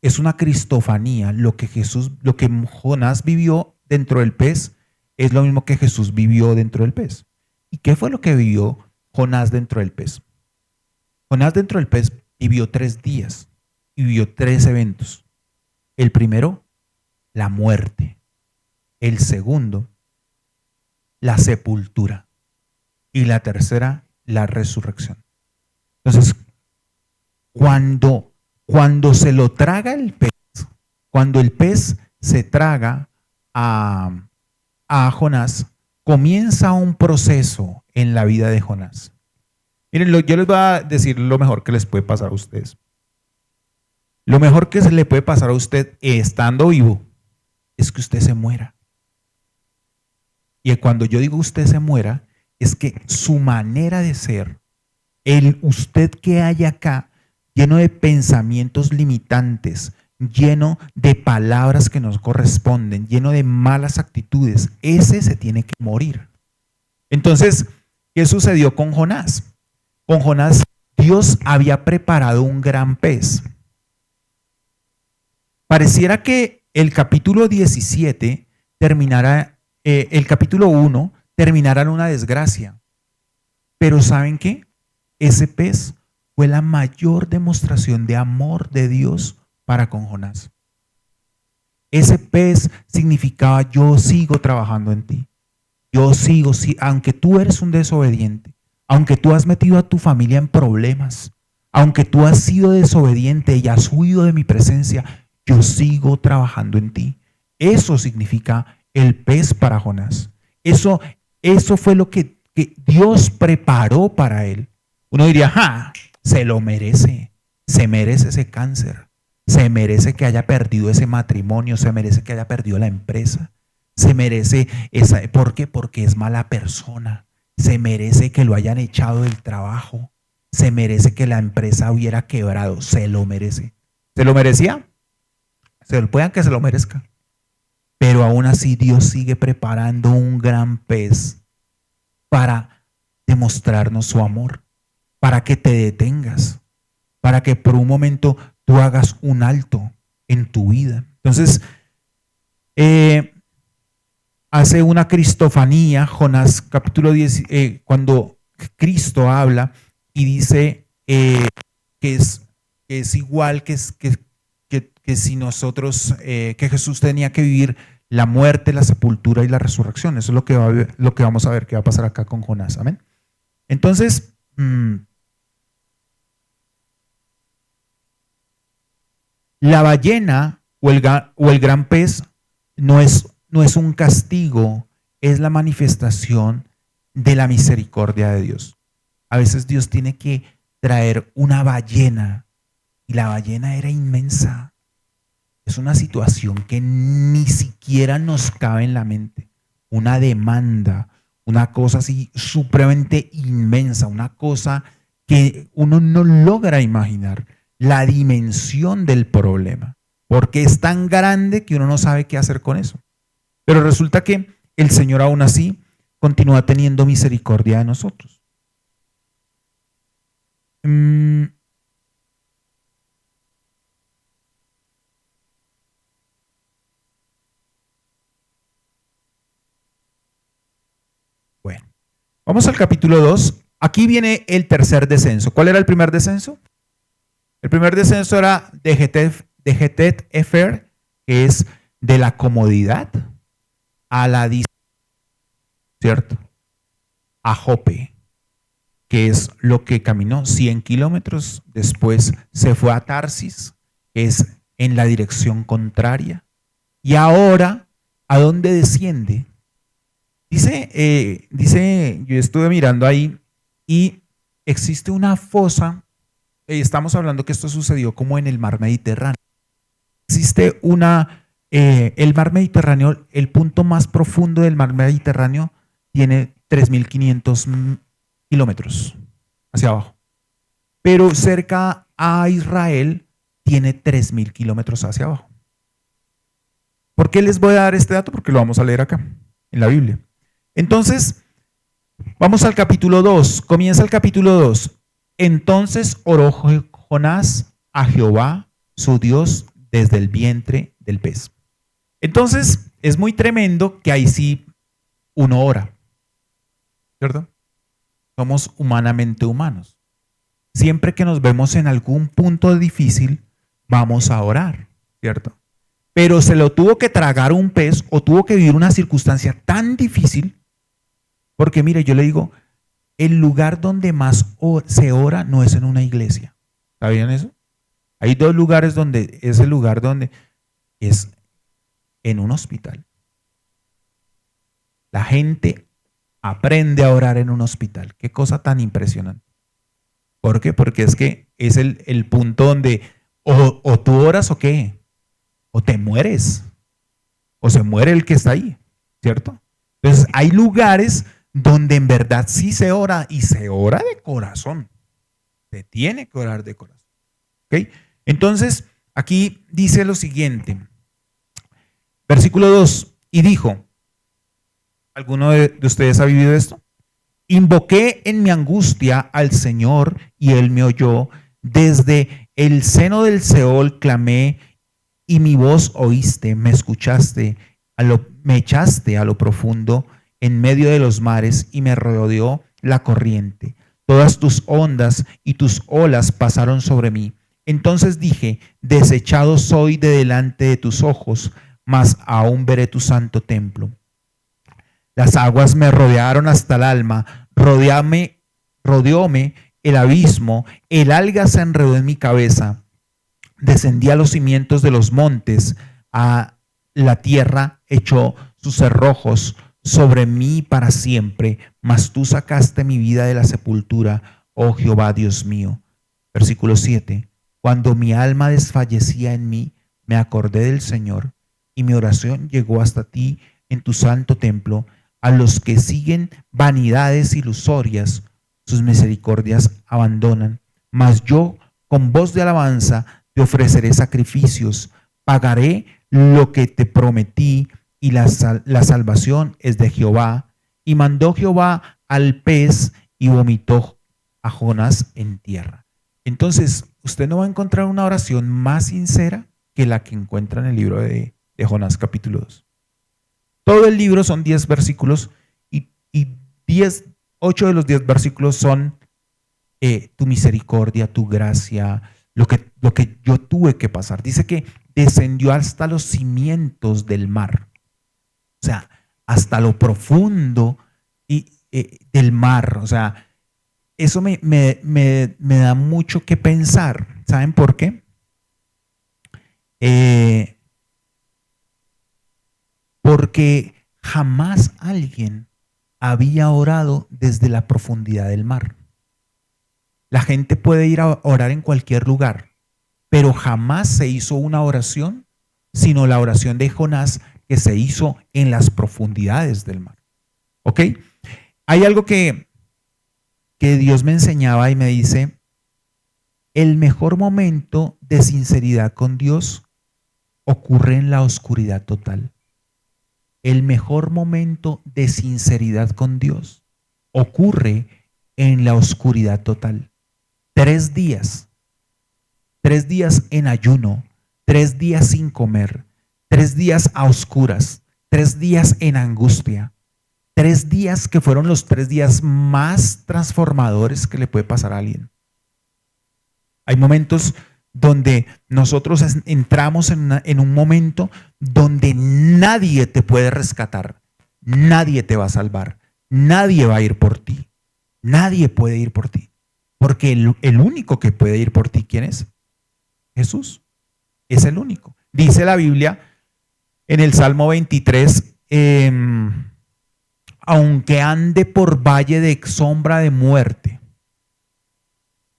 es una cristofanía. Lo que Jonás vivió dentro del pez es lo mismo que Jesús vivió dentro del pez. ¿Y qué fue lo que vivió Jonás dentro del pez? Jonás dentro del pez vivió 3 días y vivió 3 eventos. El primero, la muerte. El segundo, la sepultura. Y la tercera, la resurrección. Entonces, cuando se lo traga el pez, cuando el pez se traga a Jonás, comienza un proceso en la vida de Jonás. Miren, yo les voy a decir lo mejor que les puede pasar a ustedes. Lo mejor que se le puede pasar a usted estando vivo es que usted se muera. Y cuando yo digo usted se muera, es que su manera de ser, el usted que hay acá, lleno de pensamientos limitantes, lleno de palabras que nos corresponden, lleno de malas actitudes, ese se tiene que morir. Entonces, ¿qué sucedió con Jonás? Con Jonás, Dios había preparado un gran pez. Pareciera que el capítulo 17 terminara, el capítulo 1 terminara en una desgracia. Pero ¿saben qué? Ese pez fue la mayor demostración de amor de Dios para con Jonás. Ese pez significaba: yo sigo trabajando en ti. Yo sigo, aunque tú eres un desobediente, aunque tú has metido a tu familia en problemas, aunque tú has sido desobediente y has huido de mi presencia, yo sigo trabajando en ti. Eso significa el pez para Jonás. Eso fue lo que Dios preparó para él. Uno diría: ¡ja! Se lo merece. Se merece ese cáncer. Se merece que haya perdido ese matrimonio. Se merece que haya perdido la empresa. Se merece esa. ¿Por qué? Porque es mala persona. Se merece que lo hayan echado del trabajo. Se merece que la empresa hubiera quebrado. Se lo merece. ¿Se lo merecía? Puedan que se lo merezca. Pero aún así Dios sigue preparando un gran pez para demostrarnos su amor, para que te detengas, para que por un momento tú hagas un alto en tu vida. Entonces, hace una cristofanía, Jonás capítulo 10, cuando Cristo habla y dice que es igual que si nosotros, que Jesús tenía que vivir la muerte, la sepultura y la resurrección. Eso es lo que vamos a ver que va a pasar acá con Jonás. Amén. Entonces, la ballena o el gran pez no es un castigo, es la manifestación de la misericordia de Dios. A veces Dios tiene que traer una ballena, y la ballena era inmensa. Es una situación que ni siquiera nos cabe en la mente. Una demanda, una cosa así supremamente inmensa, una cosa que uno no logra imaginar la dimensión del problema, porque es tan grande que uno no sabe qué hacer con eso. Pero resulta que el Señor aún así continúa teniendo misericordia de nosotros. Bueno, vamos al capítulo 2. Aquí viene el tercer descenso. ¿Cuál era el primer descenso? El primer descenso era de Getet Efer, que es de la comodidad a la distancia, ¿cierto? A Jope, que es lo que caminó 100 kilómetros. Después se fue a Tarsis, que es en la dirección contraria. Y ahora, ¿a dónde desciende? Dice, yo estuve mirando ahí y existe una fosa. Estamos hablando que esto sucedió como en el mar Mediterráneo. Existe el mar Mediterráneo, el punto más profundo del mar Mediterráneo tiene 3.500 kilómetros hacia abajo. Pero cerca a Israel tiene 3.000 kilómetros hacia abajo. ¿Por qué les voy a dar este dato? Porque lo vamos a leer acá, en la Biblia. Entonces, vamos al capítulo 2. Comienza el capítulo 2. Entonces oró Jonás a Jehová, su Dios, desde el vientre del pez. Entonces, es muy tremendo que ahí sí uno ora, ¿cierto? Somos humanamente humanos. Siempre que nos vemos en algún punto difícil, vamos a orar, ¿cierto? Pero se lo tuvo que tragar un pez o tuvo que vivir una circunstancia tan difícil, porque mire, yo le digo, el lugar donde más se ora no es en una iglesia. ¿Sabían eso? Hay dos lugares donde es el lugar donde es en un hospital. La gente aprende a orar en un hospital. Qué cosa tan impresionante. ¿Por qué? Porque es que es el punto donde o tú oras o qué, o te mueres, o se muere el que está ahí, ¿cierto? Entonces hay lugares donde en verdad sí se ora y se ora de corazón. Se tiene que orar de corazón. ¿Ok? Entonces, aquí dice lo siguiente. Versículo 2. Y dijo, ¿alguno de ustedes ha vivido esto? Invoqué en mi angustia al Señor y Él me oyó. Desde el seno del Seol clamé y mi voz oíste, me escuchaste, me echaste a lo profundo en medio de los mares y me rodeó la corriente. Todas tus ondas y tus olas pasaron sobre mí. Entonces dije, desechado soy de delante de tus ojos, mas aún veré tu santo templo. Las aguas me rodearon hasta el alma, rodeóme el abismo, el alga se enredó en mi cabeza. Descendí a los cimientos de los montes, a la tierra echó sus cerrojos sobre mí para siempre, mas tú sacaste mi vida de la sepultura, oh Jehová Dios mío. Versículo 7. Cuando mi alma desfallecía en mí, me acordé del Señor, y mi oración llegó hasta ti en tu santo templo. A los que siguen vanidades ilusorias, sus misericordias abandonan. Mas yo, con voz de alabanza, te ofreceré sacrificios, pagaré lo que te prometí, y la salvación es de Jehová. Y mandó Jehová al pez y vomitó a Jonás en tierra. Entonces, usted no va a encontrar una oración más sincera que la que encuentra en el libro de Jonás capítulo 2. Todo el libro son 10 versículos y 8 de los 10 versículos son tu misericordia, tu gracia, lo que yo tuve que pasar. Dice que descendió hasta los cimientos del mar, o sea, hasta lo profundo del mar. O sea, eso me da mucho que pensar. ¿Saben por qué? Porque jamás alguien había orado desde la profundidad del mar. La gente puede ir a orar en cualquier lugar, pero jamás se hizo una oración, sino la oración de Jonás, que se hizo en las profundidades del mar. ¿Ok? Hay algo que Dios me enseñaba y me dice: el mejor momento de sinceridad con Dios ocurre en la oscuridad total. El mejor momento de sinceridad con Dios ocurre en la oscuridad total. 3 días en ayuno, 3 días sin comer, 3 días a oscuras, 3 días en angustia, 3 días que fueron los 3 días más transformadores que le puede pasar a alguien. Hay momentos donde nosotros entramos en un momento donde nadie te puede rescatar, nadie te va a salvar, nadie va a ir por ti, nadie puede ir por ti, porque el único que puede ir por ti, ¿quién es? Jesús, es el único. Dice la Biblia en el Salmo 23, aunque ande por valle de sombra de muerte,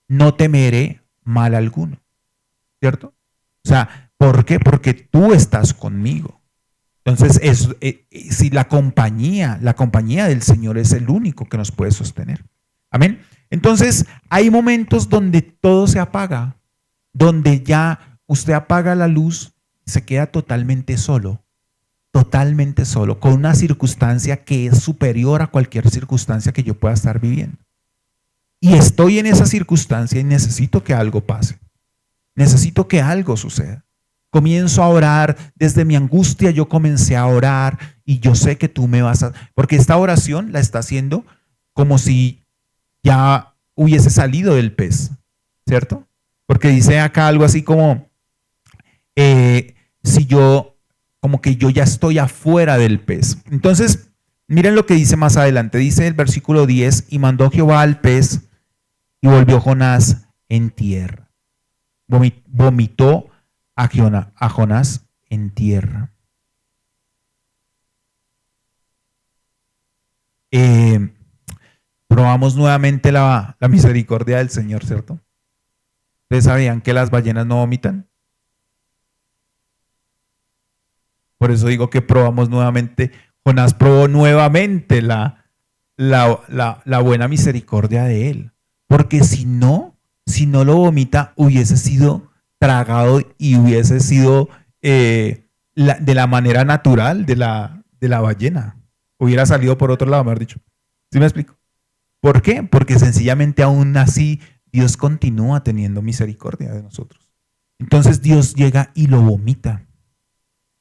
no temeré mal alguno. ¿Cierto? O sea, ¿por qué? Porque tú estás conmigo. Entonces, si la compañía del Señor es el único que nos puede sostener. Amén. Entonces, hay momentos donde todo se apaga, donde ya usted apaga la luz, se queda totalmente solo, con una circunstancia que es superior a cualquier circunstancia que yo pueda estar viviendo. Y estoy en esa circunstancia y necesito que algo pase. Necesito que algo suceda. Comienzo a orar, desde mi angustia yo comencé a orar y yo sé que tú me vas a... Porque esta oración la está haciendo como si ya hubiese salido del pez, ¿cierto? Porque dice acá algo así como, si yo, como que yo ya estoy afuera del pez. Entonces, miren lo que dice más adelante. Dice el versículo 10, y mandó Jehová al pez y volvió Jonás en tierra. Vomitó a Jonás en tierra. Probamos nuevamente la misericordia del Señor, ¿cierto? ¿Ustedes sabían que las ballenas no vomitan? Por eso digo que probamos nuevamente. Jonás probó nuevamente la buena misericordia de él. Porque si no lo vomita, hubiese sido tragado y hubiese sido de la manera natural de la ballena. Hubiera salido por otro lado, mejor dicho. ¿Sí me explico? ¿Por qué? Porque sencillamente aún así Dios continúa teniendo misericordia de nosotros. Entonces Dios llega y lo vomita.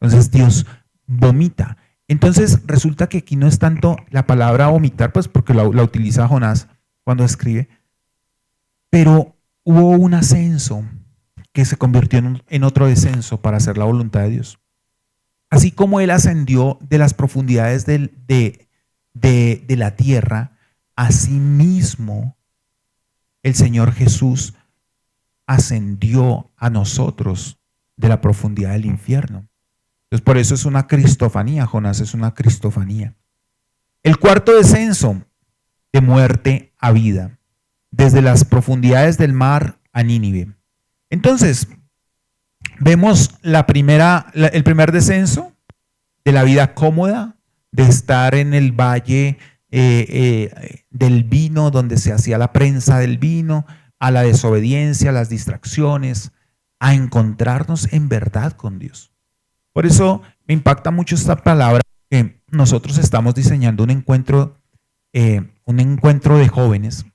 Entonces Dios vomita. Entonces resulta que aquí no es tanto la palabra vomitar, pues porque la utiliza Jonás cuando escribe, pero hubo un ascenso que se convirtió en otro descenso para hacer la voluntad de Dios. Así como él ascendió de las profundidades de la tierra, asimismo el Señor Jesús ascendió a nosotros de la profundidad del infierno. Entonces, por eso es una cristofanía, Jonás es una cristofanía. El cuarto descenso, de muerte a vida, desde las profundidades del mar a Nínive. Entonces, vemos el primer descenso de la vida cómoda, de estar en el valle del vino, donde se hacía la prensa del vino, a la desobediencia, a las distracciones, a encontrarnos en verdad con Dios. Por eso me impacta mucho esta palabra, que nosotros estamos diseñando un encuentro de jóvenes,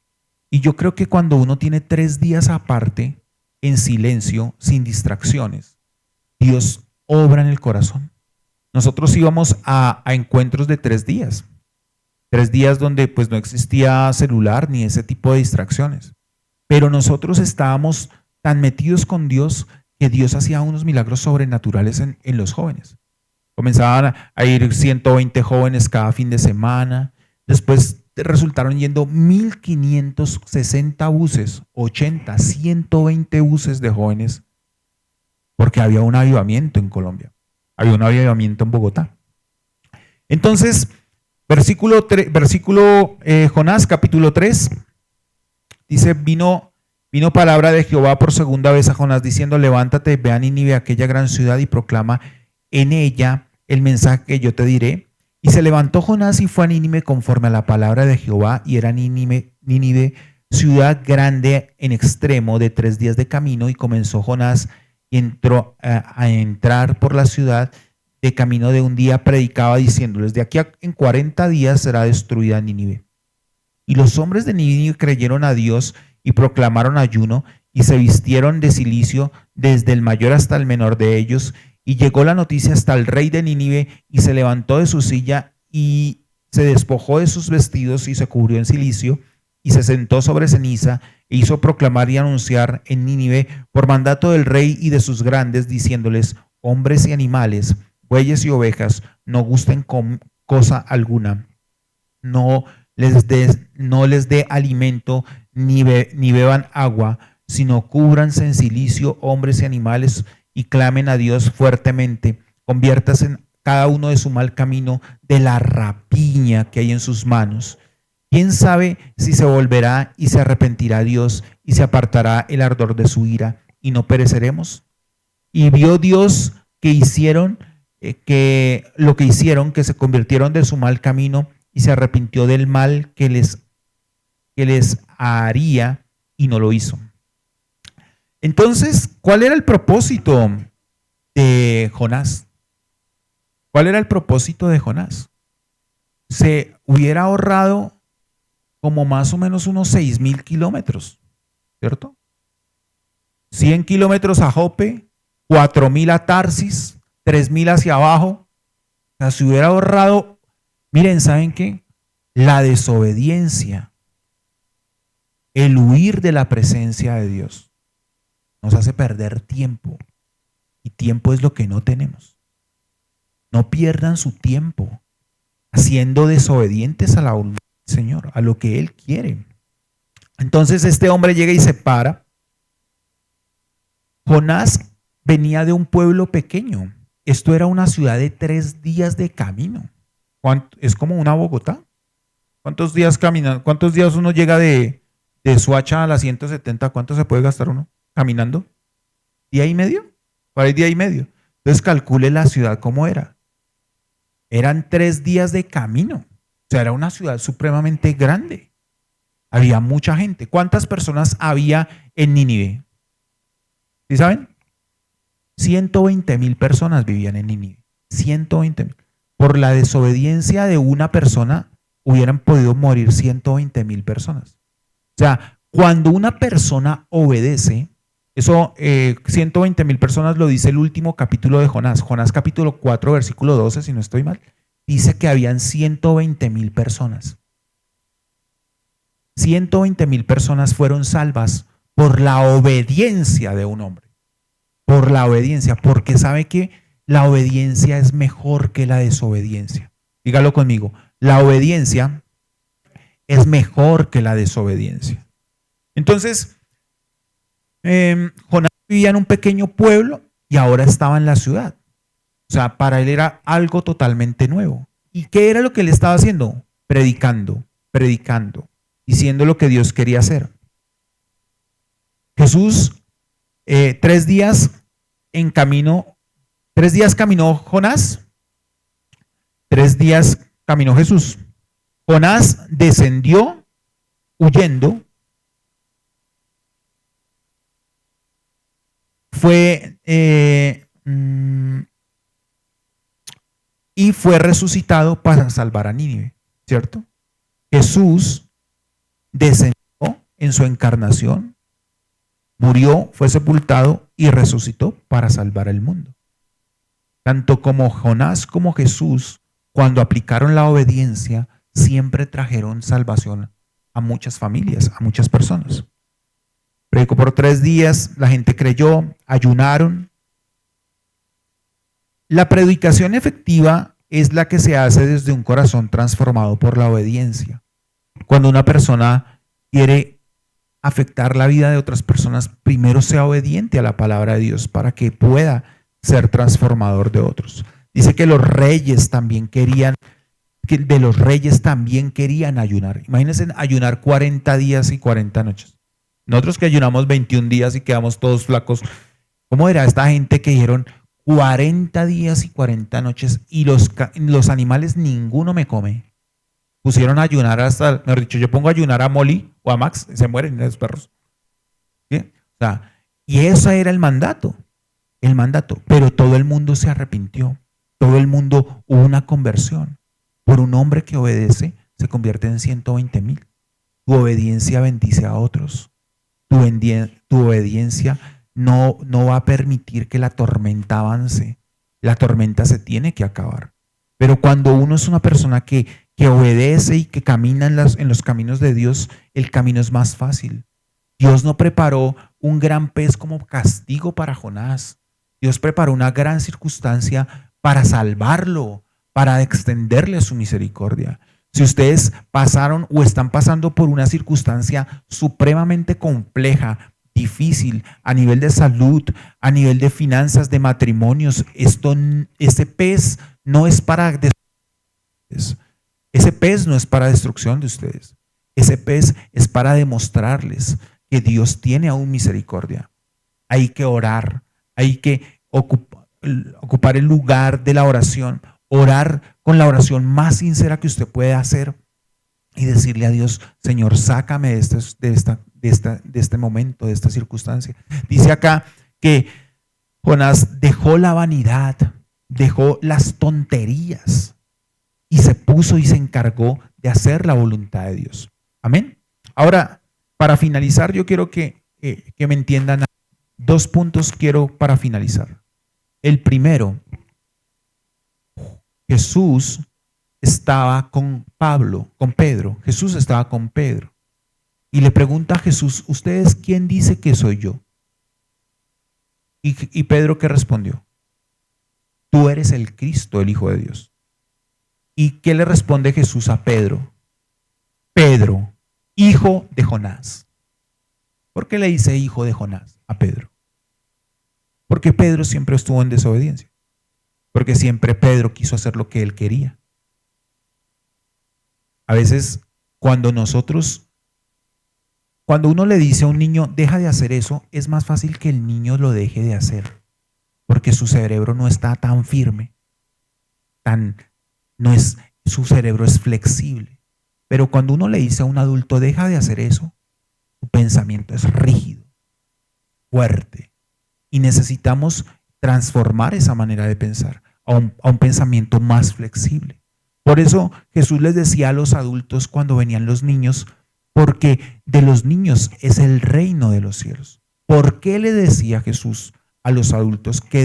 y yo creo que cuando uno tiene 3 días aparte, en silencio, sin distracciones, Dios obra en el corazón. Nosotros íbamos a encuentros de 3 días. 3 días donde pues no existía celular ni ese tipo de distracciones. Pero nosotros estábamos tan metidos con Dios que Dios hacía unos milagros sobrenaturales en los jóvenes. Comenzaban a ir 120 jóvenes cada fin de semana. Después resultaron yendo 1560 buses, 80, 120 buses de jóvenes, porque había un avivamiento en Colombia. Había un avivamiento en Bogotá. Entonces, Jonás capítulo 3, dice, vino palabra de Jehová por segunda vez a Jonás diciendo, levántate, ve a Nínive, aquella gran ciudad, y proclama en ella el mensaje que yo te diré. Y se levantó Jonás y fue a Nínive conforme a la palabra de Jehová, y era Nínive ciudad grande en extremo, de 3 días de camino, y comenzó Jonás y entró a entrar por la ciudad. De camino de un día predicaba diciéndoles, de aquí en 40 días será destruida Nínive. Y los hombres de Nínive creyeron a Dios y proclamaron ayuno y se vistieron de cilicio desde el mayor hasta el menor de ellos. Y llegó la noticia hasta el rey de Nínive y se levantó de su silla y se despojó de sus vestidos y se cubrió en cilicio y se sentó sobre ceniza e hizo proclamar y anunciar en Nínive por mandato del rey y de sus grandes, diciéndoles, hombres y animales, bueyes y ovejas, no gusten con cosa alguna, no les dé alimento ni beban agua, sino cúbranse en cilicio hombres y animales y clamen a Dios fuertemente, conviértase cada uno de su mal camino, de la rapiña que hay en sus manos. ¿Quién sabe si se volverá y se arrepentirá Dios y se apartará el ardor de su ira y no pereceremos? Y vio Dios que se convirtieron de su mal camino y se arrepintió del mal que les haría y no lo hizo. Entonces, ¿cuál era el propósito de Jonás? ¿Cuál era el propósito de Jonás? Se hubiera ahorrado como más o menos unos 6,000 kilómetros, ¿cierto? 100 kilómetros a Jope, 4,000 a Tarsis, 3,000 hacia abajo. O sea, se hubiera ahorrado. Miren, ¿saben qué? La desobediencia, el huir de la presencia de Dios, nos hace perder tiempo. Y tiempo es lo que no tenemos. No pierdan su tiempo siendo desobedientes a la voluntad del Señor, a lo que Él quiere. Entonces este hombre llega y se para. Jonás venía de un pueblo pequeño. Esto era una ciudad de 3 días de camino. Es como una Bogotá. ¿Cuántos días caminan? ¿Cuántos días uno llega de Soacha a la 170? ¿Cuánto se puede gastar uno caminando? ¿Día y medio? Por ahí día y medio. Entonces calcule la ciudad cómo era. Eran 3 días de camino. O sea, era una ciudad supremamente grande. Había mucha gente. ¿Cuántas personas había en Nínive? ¿Sí saben? 120,000 personas vivían en Nínive. 120,000. Por la desobediencia de una persona hubieran podido morir 120,000 personas. O sea, cuando una persona obedece, eso 120,000 personas lo dice el último capítulo de Jonás. Jonás capítulo 4, versículo 12, si no estoy mal. dice que habían 120,000 personas. 120,000 personas fueron salvas por la obediencia de un hombre. Por la obediencia, porque sabe que la obediencia es mejor que la desobediencia. Dígalo conmigo, la obediencia es mejor que la desobediencia. Entonces, Jonás vivía en un pequeño pueblo y ahora estaba en la ciudad. O sea, para él era algo totalmente nuevo. ¿Y qué era lo que él estaba haciendo? Predicando, diciendo lo que Dios quería hacer. Jesús, 3 días en camino, 3 días caminó Jonás, 3 días caminó Jesús. Jonás descendió huyendo, y fue resucitado para salvar a Nínive, ¿cierto? Jesús descendió en su encarnación, murió, fue sepultado y resucitó para salvar al mundo. Tanto como Jonás como Jesús, cuando aplicaron la obediencia, siempre trajeron salvación a muchas familias, a muchas personas. Predicó por 3 días, la gente creyó, ayunaron. La predicación efectiva es la que se hace desde un corazón transformado por la obediencia. Cuando una persona quiere afectar la vida de otras personas, primero sea obediente a la palabra de Dios para que pueda ser transformador de otros. Dice que los reyes también querían, que de los reyes también querían ayunar. Imagínense ayunar 40 días y 40 noches. Nosotros que ayunamos 21 días y quedamos todos flacos, ¿cómo era esta gente que dijeron 40 días y 40 noches y los animales ninguno me come? Pusieron a ayunar hasta, mejor dicho, yo pongo a ayunar a Molly o a Max, se mueren los perros. ¿Sí? O sea, y ese era el mandato, pero todo el mundo se arrepintió, todo el mundo hubo una conversión. Por un hombre que obedece, se convierte en 120,000. Tu obediencia bendice a otros. Tu obediencia no va a permitir que la tormenta avance. La tormenta se tiene que acabar. Pero cuando uno es una persona que obedece y que camina en los caminos de Dios, el camino es más fácil. Dios no preparó un gran pez como castigo para Jonás. Dios preparó una gran circunstancia para salvarlo, para extenderle su misericordia. Si ustedes pasaron o están pasando por una circunstancia supremamente compleja, difícil, a nivel de salud, a nivel de finanzas, de matrimonios, ese pez no es para destruirles. Ese pez no es para destrucción de ustedes. Ese pez es para demostrarles que Dios tiene aún misericordia. Hay que orar, hay que ocupar el lugar de la oración, orar con la oración más sincera que usted puede hacer y decirle a Dios: Señor, sácame de este momento, de esta circunstancia. Dice acá que Jonás dejó la vanidad, dejó las tonterías y se puso y se encargó de hacer la voluntad de Dios. Amén. Ahora, para finalizar, yo quiero que me entiendan. 2 puntos quiero para finalizar. El primero, Jesús estaba con Pedro. Jesús estaba con Pedro. Y le pregunta a Jesús: ¿ustedes quién dice que soy yo? Y Pedro, ¿qué respondió? Tú eres el Cristo, el Hijo de Dios. ¿Y qué le responde Jesús a Pedro? Pedro, hijo de Jonás. ¿Por qué le dice hijo de Jonás a Pedro? Porque Pedro siempre estuvo en desobediencia. Porque siempre Pedro quiso hacer lo que él quería. A veces cuando uno le dice a un niño deja de hacer eso, es más fácil que el niño lo deje de hacer, porque su cerebro no está tan firme, su cerebro es flexible. Pero cuando uno le dice a un adulto deja de hacer eso, su pensamiento es rígido, fuerte, y necesitamos transformar esa manera de pensar a un pensamiento más flexible. Por eso Jesús les decía a los adultos cuando venían los niños: porque de los niños es el reino de los cielos. ¿Por qué le decía Jesús a los adultos que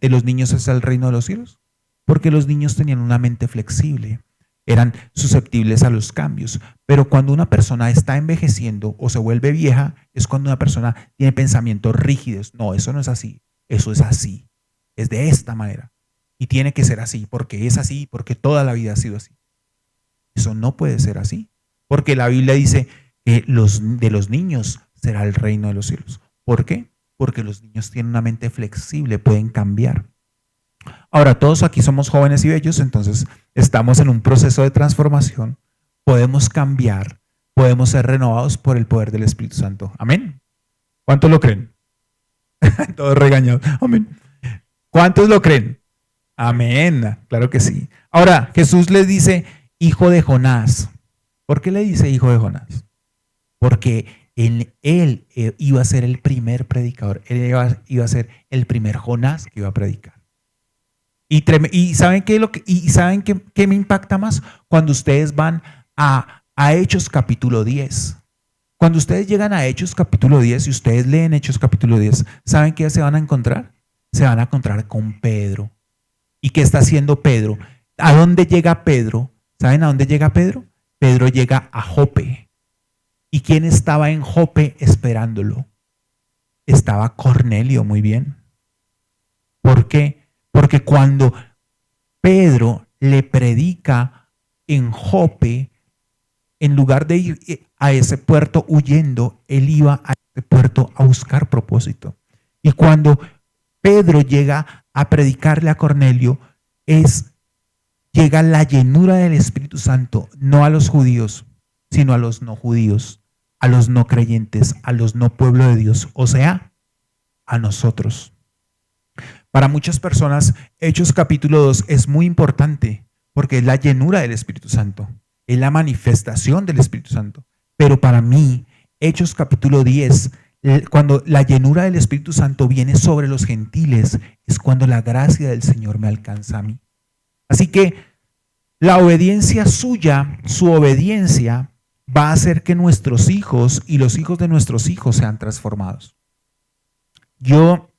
de los niños es el reino de los cielos? Porque los niños tenían una mente flexible, eran susceptibles a los cambios. Pero cuando una persona está envejeciendo o se vuelve vieja, es cuando una persona tiene pensamientos rígidos. No, eso no es así, eso es así, es de esta manera. Y tiene que ser así, porque es así, porque toda la vida ha sido así. Eso no puede ser así, porque la Biblia dice que de los niños será el reino de los cielos. ¿Por qué? Porque los niños tienen una mente flexible, pueden cambiar. Ahora, todos aquí somos jóvenes y bellos, entonces estamos en un proceso de transformación, podemos cambiar, podemos ser renovados por el poder del Espíritu Santo. Amén. ¿Cuántos lo creen? Todos regañados. Amén. ¿Cuántos lo creen? Amén. Claro que sí. Ahora, Jesús les dice, hijo de Jonás. ¿Por qué le dice hijo de Jonás? Porque él iba a ser el primer predicador, él iba a ser el primer Jonás que iba a predicar. Y ¿saben qué me impacta más? Cuando ustedes van a Hechos capítulo 10. Cuando ustedes llegan a Hechos capítulo 10 y ustedes leen Hechos capítulo 10, ¿saben qué se van a encontrar? Se van a encontrar con Pedro. ¿Y qué está haciendo Pedro? ¿A dónde llega Pedro? ¿Saben a dónde llega Pedro? Pedro llega a Jope. ¿Y quién estaba en Jope esperándolo? Estaba Cornelio, muy bien. ¿Por qué? Porque cuando Pedro le predica en Jope, en lugar de ir a ese puerto huyendo, él iba a ese puerto a buscar propósito. Y cuando Pedro llega a predicarle a Cornelio, llega la llenura del Espíritu Santo, no a los judíos, sino a los no judíos, a los no creyentes, a los no pueblo de Dios, o sea, a nosotros. Para muchas personas, Hechos capítulo 2 es muy importante porque es la llenura del Espíritu Santo, es la manifestación del Espíritu Santo. Pero para mí, Hechos capítulo 10, cuando la llenura del Espíritu Santo viene sobre los gentiles, es cuando la gracia del Señor me alcanza a mí. Así que la obediencia suya, su obediencia, va a hacer que nuestros hijos y los hijos de nuestros hijos sean transformados. Yo,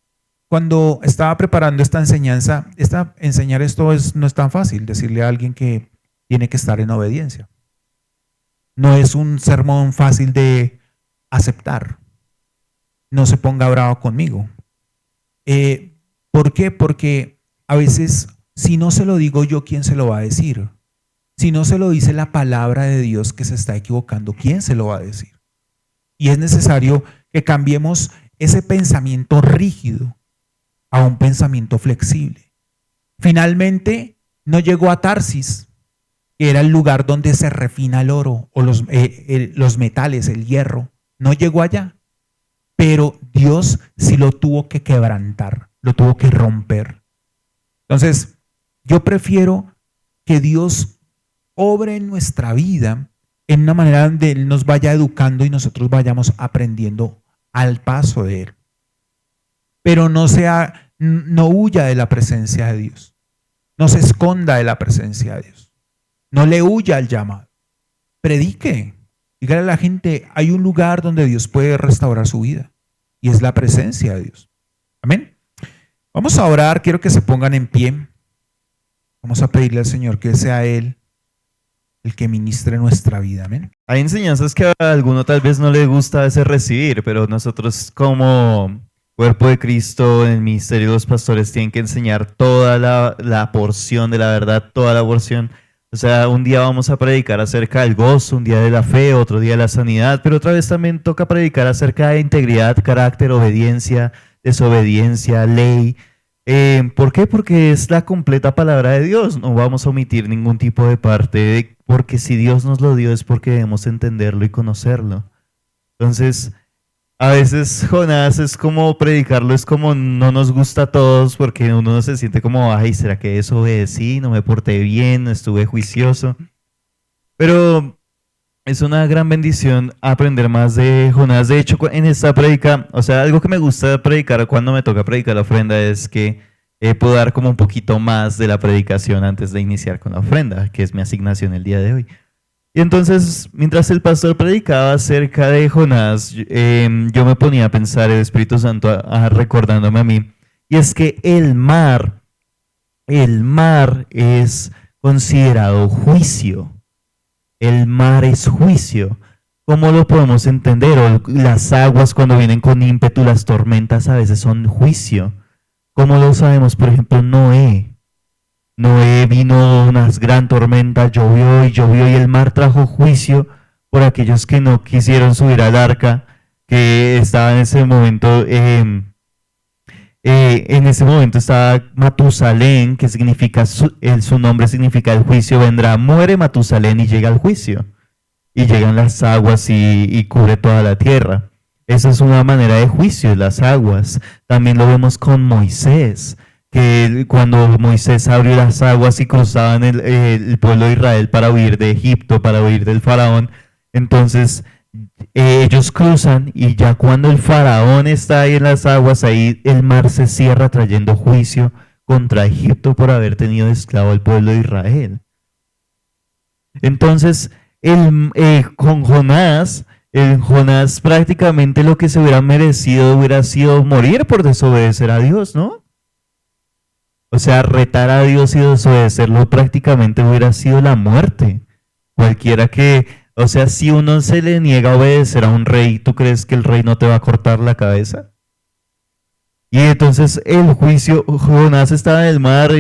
cuando estaba preparando esta enseñanza, enseñar esto no es tan fácil, decirle a alguien que tiene que estar en obediencia. No es un sermón fácil de aceptar. No se ponga bravo conmigo. ¿Por qué? Porque a veces, si no se lo digo yo, ¿quién se lo va a decir? Si no se lo dice la palabra de Dios que se está equivocando, ¿quién se lo va a decir? Y es necesario que cambiemos ese pensamiento rígido a un pensamiento flexible. Finalmente, no llegó a Tarsis, que era el lugar donde se refina el oro o los metales, el hierro. No llegó allá, pero Dios sí lo tuvo que quebrantar, lo tuvo que romper. Entonces, yo prefiero que Dios obre en nuestra vida en una manera donde Él nos vaya educando y nosotros vayamos aprendiendo al paso de Él. Pero no huya de la presencia de Dios. No se esconda de la presencia de Dios. No le huya al llamado. Predique. Dígale a la gente, hay un lugar donde Dios puede restaurar su vida. Y es la presencia de Dios. Amén. Vamos a orar. Quiero que se pongan en pie. Vamos a pedirle al Señor que sea Él el que ministre nuestra vida. Amén. Hay enseñanzas que a alguno tal vez no le gusta a veces recibir, pero nosotros como cuerpo de Cristo en el ministerio de los pastores tienen que enseñar toda la porción de la verdad, toda la porción. O sea, un día vamos a predicar acerca del gozo, un día de la fe, otro día de la sanidad, pero otra vez también toca predicar acerca de integridad, carácter, obediencia, desobediencia, ley. ¿Por qué? Porque es la completa palabra de Dios. No vamos a omitir ningún tipo de parte, porque si Dios nos lo dio es porque debemos entenderlo y conocerlo. Entonces, a veces Jonás es como predicarlo, es como no nos gusta a todos porque uno no se siente como, ay, ¿será que desobedecí? No me porté bien, no estuve juicioso. Pero es una gran bendición aprender más de Jonás. De hecho, en esta prédica, o sea, algo que me gusta predicar cuando me toca predicar la ofrenda es que puedo dar como un poquito más de la predicación antes de iniciar con la ofrenda, que es mi asignación el día de hoy. Y entonces, mientras el pastor predicaba acerca de Jonás, yo me ponía a pensar, el Espíritu Santo recordándome a mí, y es que el mar el mar es considerado juicio. El mar es juicio. ¿Cómo lo podemos entender? O las aguas cuando vienen con ímpetu, las tormentas a veces son juicio. ¿Cómo lo sabemos? Por ejemplo, Noé. Noé vino una gran tormenta, llovió y llovió y el mar trajo juicio por aquellos que no quisieron subir al arca, que estaba en ese momento, en ese momento estaba Matusalén, que significa, su nombre significa el juicio vendrá, muere Matusalén y llega al juicio. Y llegan las aguas y cubre toda la tierra. Esa es una manera de juicio, las aguas. También lo vemos con Moisés, que cuando Moisés abrió las aguas y cruzaban el pueblo de Israel para huir de Egipto, para huir del faraón, entonces ellos cruzan y ya cuando el faraón está ahí en las aguas, ahí el mar se cierra trayendo juicio contra Egipto por haber tenido de esclavo al pueblo de Israel. Entonces, con Jonás, Jonás prácticamente lo que se hubiera merecido hubiera sido morir por desobedecer a Dios, ¿no? O sea, retar a Dios y desobedecerlo prácticamente hubiera sido la muerte. Cualquiera que, o sea, si uno se le niega a obedecer a un rey, ¿tú crees que el rey no te va a cortar la cabeza? Y entonces el juicio, Jonás estaba en el mar,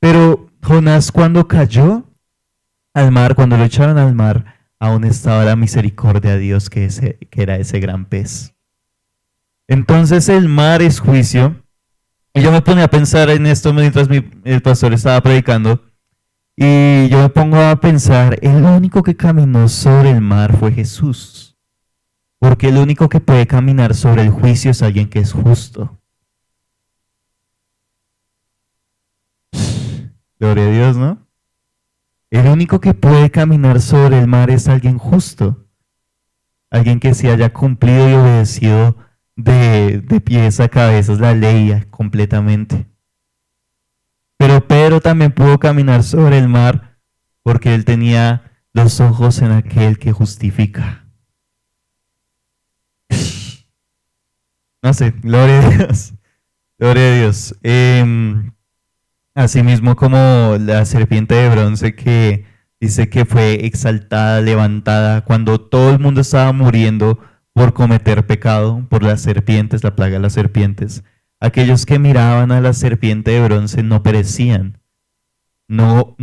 pero Jonás cuando cayó al mar, cuando lo echaron al mar, aún estaba la misericordia de Dios que era ese gran pez. Entonces el mar es juicio. Y yo me ponía a pensar en esto mientras el pastor estaba predicando. Y yo me pongo a pensar, el único que caminó sobre el mar fue Jesús. Porque el único que puede caminar sobre el juicio es alguien que es justo. Gloria a Dios, ¿no? El único que puede caminar sobre el mar es alguien justo. Alguien que se haya cumplido y obedecido de pies a cabezas la ley completamente. Pero Pedro también pudo caminar sobre el mar porque él tenía los ojos en aquel que justifica. No sé, gloria a Dios. Gloria a Dios. Asimismo como la serpiente de bronce que dice que fue exaltada, levantada, cuando todo el mundo estaba muriendo por cometer pecado, por las serpientes, la plaga de las serpientes. Aquellos que miraban a la serpiente de bronce no perecían. No,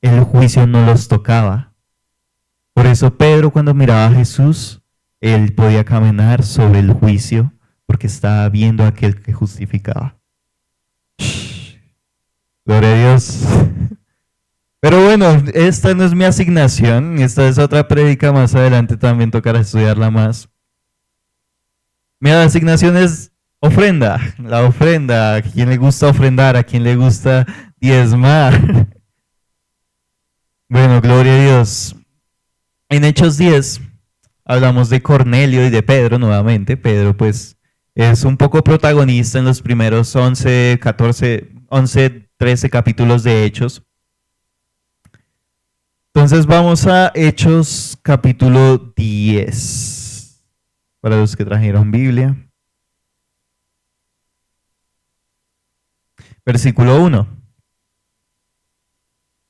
el juicio no los tocaba. Por eso Pedro cuando miraba a Jesús, él podía caminar sobre el juicio porque estaba viendo a aquel que justificaba. Gloria a Dios. Pero bueno, esta no es mi asignación, esta es otra prédica más adelante, también tocará estudiarla más. Mi asignación es ofrenda, la ofrenda, a quien le gusta ofrendar, a quien le gusta diezmar. Bueno, gloria a Dios. En Hechos 10 hablamos de Cornelio y de Pedro nuevamente. Pedro pues es un poco protagonista en los primeros 11, 13 capítulos de Hechos. Entonces vamos a Hechos capítulo 10, para los que trajeron Biblia. Versículo 1.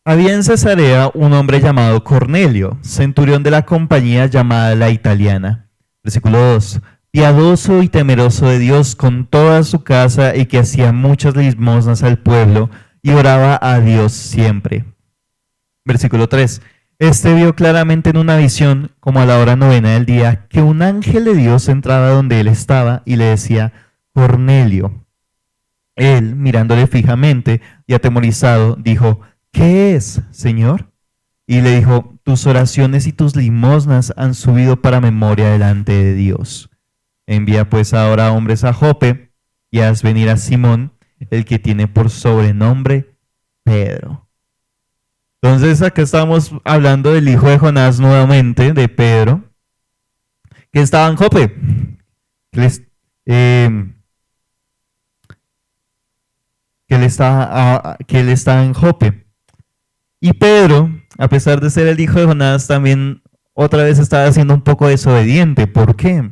Había en Cesarea un hombre llamado Cornelio, centurión de la compañía llamada La Italiana. Versículo 2. Piadoso y temeroso de Dios con toda su casa y que hacía muchas limosnas al pueblo y oraba a Dios siempre. Versículo 3. Este vio claramente en una visión, como a la hora 9 del día, que un ángel de Dios entraba donde él estaba y le decía, Cornelio. Él, mirándole fijamente y atemorizado, dijo, ¿qué es, Señor? Y le dijo, tus oraciones y tus limosnas han subido para memoria delante de Dios. Envía pues ahora hombres a Jope y haz venir a Simón, el que tiene por sobrenombre Pedro. Entonces acá estamos hablando del hijo de Jonás nuevamente, de Pedro, que estaba en Jope. Que él estaba en Jope. Y Pedro, a pesar de ser el hijo de Jonás, también otra vez estaba siendo un poco desobediente. ¿Por qué?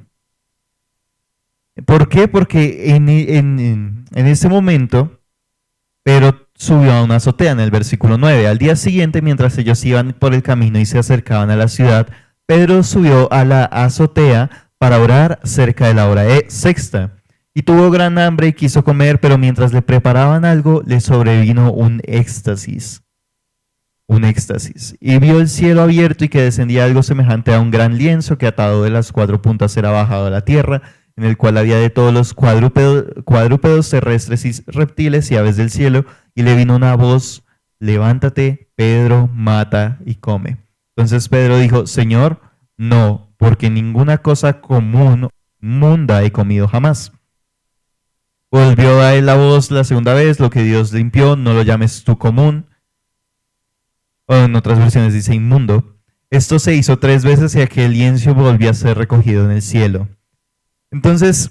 ¿Por qué? Porque en ese momento Pedro subió a una azotea, en el versículo 9. Al día siguiente, mientras ellos iban por el camino y se acercaban a la ciudad, Pedro subió a la azotea para orar cerca de la hora sexta. Y tuvo gran hambre y quiso comer, pero mientras le preparaban algo, le sobrevino un éxtasis. Un éxtasis. Y vio el cielo abierto y que descendía algo semejante a un gran lienzo que atado de las 4 puntas era bajado a la tierra, en el cual había de todos los cuadrúpedos terrestres y reptiles y aves del cielo. Y le vino una voz: levántate, Pedro, mata y come. Entonces Pedro dijo: Señor, no, porque ninguna cosa común, munda he comido jamás. Volvió a él la voz la segunda vez: lo que Dios limpió, no lo llames tú común. O en otras versiones dice inmundo. Esto se hizo 3 veces y aquel lienzo volvió a ser recogido en el cielo. Entonces,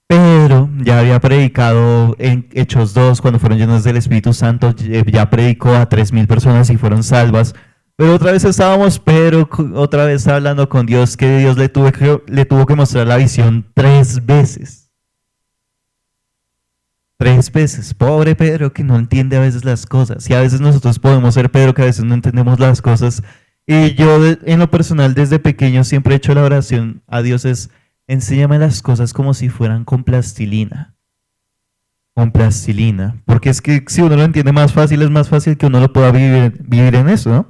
Pedro ya había predicado en Hechos 2, cuando fueron llenos del Espíritu Santo, ya predicó a 3,000 personas y fueron salvas. Pero otra vez estábamos Pedro, otra vez hablando con Dios, que Dios le tuvo que mostrar la visión 3 veces. 3 veces. Pobre Pedro, que no entiende a veces las cosas. Y a veces nosotros podemos ser Pedro, que a veces no entendemos las cosas. Y yo en lo personal desde pequeño siempre he hecho la oración a Dios es: enséñame las cosas como si fueran con plastilina. Con plastilina. Porque es que si uno lo entiende más fácil, es más fácil que uno lo pueda vivir en eso, ¿no?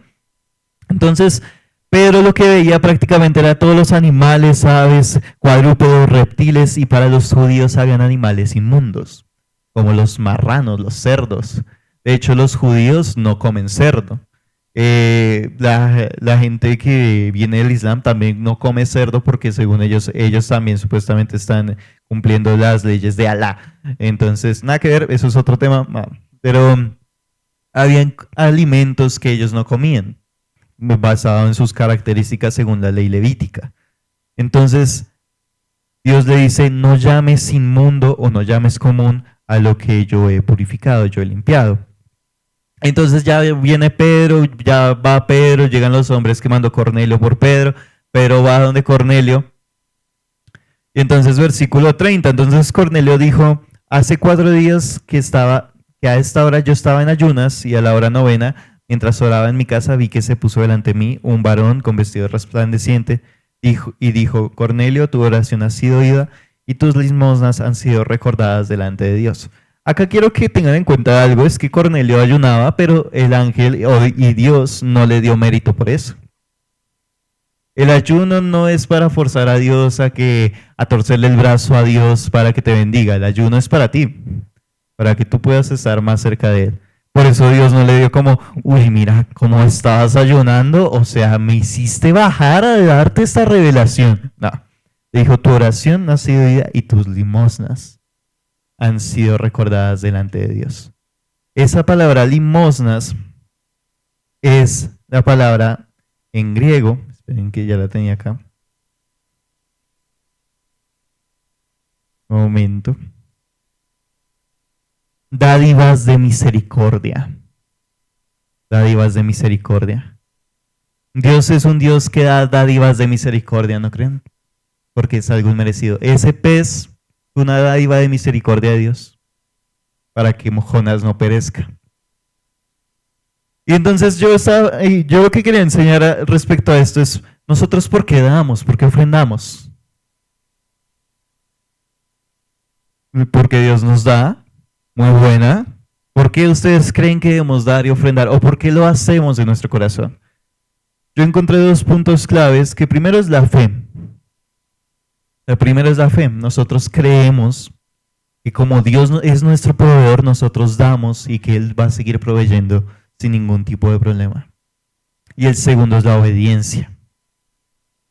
Entonces, Pedro lo que veía prácticamente era todos los animales, aves, cuadrúpedos, reptiles, y para los judíos habían animales inmundos, como los marranos, los cerdos. De hecho, los judíos no comen cerdo. La gente que viene del Islam también no come cerdo porque según ellos también supuestamente están cumpliendo las leyes de Alá. Entonces, nada que ver, eso es otro tema. Pero habían alimentos que ellos no comían, basado en sus características según la ley levítica. Entonces, Dios le dice: no llames inmundo o no llames común a lo que yo he purificado, yo he limpiado. Entonces ya viene Pedro, ya va Pedro, llegan los hombres que mandó Cornelio por Pedro. Pedro va donde Cornelio. Y entonces versículo 30, entonces Cornelio dijo: hace 4 días que a esta hora yo estaba en ayunas, y a la hora 9, mientras oraba en mi casa, vi que se puso delante de mí un varón con vestido resplandeciente y dijo: Cornelio, tu oración ha sido oída y tus limosnas han sido recordadas delante de Dios. Acá quiero que tengan en cuenta algo, es que Cornelio ayunaba, pero el ángel y Dios no le dio mérito por eso. El ayuno no es para forzar a Dios a torcerle el brazo a Dios para que te bendiga. El ayuno es para ti, para que tú puedas estar más cerca de Él. Por eso Dios no le dio como: uy, mira cómo estabas ayunando, o sea, me hiciste bajar a darte esta revelación. No, le dijo: tu oración ha sido oída y tus limosnas han sido recordadas delante de Dios. Esa palabra limosnas es la palabra en griego, esperen que ya la tenía acá, un momento, dádivas de misericordia. Dádivas de misericordia. Dios es un Dios que da dádivas de misericordia, ¿no creen? Porque es algo inmerecido. Ese pez, una dádiva de misericordia de Dios, para que Jonás no perezca. Y entonces yo lo que quería enseñar respecto a esto es: nosotros, ¿por qué damos? ¿Por qué ofrendamos? Porque Dios nos da. Muy buena. ¿Por qué ustedes creen que debemos dar y ofrendar? ¿O por qué lo hacemos de nuestro corazón? Yo encontré 2 puntos claves, que primero es la fe. La primera es la fe. Nosotros creemos que como Dios es nuestro proveedor, nosotros damos y que Él va a seguir proveyendo sin ningún tipo de problema. Y el segundo es la obediencia.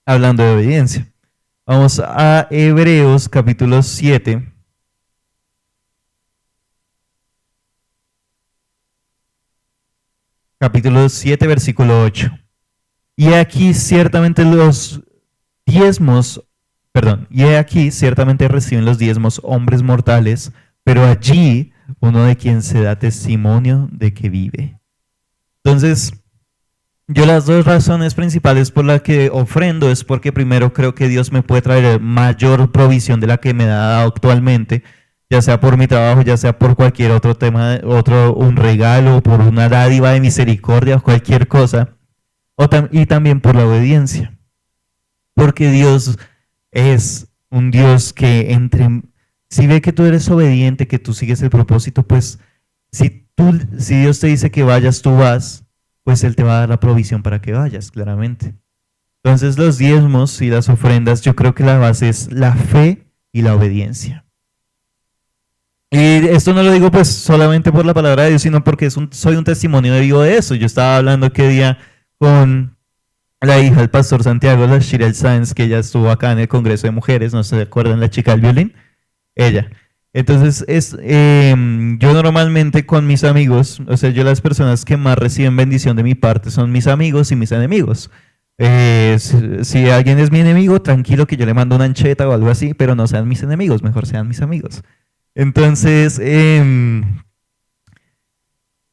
Hablando de obediencia, vamos a Hebreos capítulo 7. Capítulo 7, versículo 8. Y aquí ciertamente reciben los diezmos hombres mortales, pero allí uno de quien se da testimonio de que vive. Entonces, yo las 2 razones principales por las que ofrendo es porque primero creo que Dios me puede traer mayor provisión de la que me da actualmente. ya sea por mi trabajo, ya sea por cualquier otro tema, un regalo, por una dádiva de misericordia, cualquier cosa, y también por la obediencia. Porque Dios es un Dios que si ve que tú eres obediente, que tú sigues el propósito, pues si Dios te dice que vayas, tú vas, pues Él te va a dar la provisión para que vayas, claramente. Entonces los diezmos y las ofrendas, yo creo que la base es la fe y la obediencia. Y esto no lo digo pues solamente por la palabra de Dios, sino porque soy un testimonio vivo de eso. Yo estaba hablando aquel día con la hija del pastor Santiago, la Shirel Sáenz, que ella estuvo acá en el Congreso de Mujeres, no se acuerdan, la chica del violín, ella. Entonces, yo normalmente con mis amigos, o sea, yo las personas que más reciben bendición de mi parte son mis amigos y mis enemigos. Si alguien es mi enemigo, tranquilo que yo le mando una ancheta o algo así, pero no sean mis enemigos, mejor sean mis amigos. Entonces,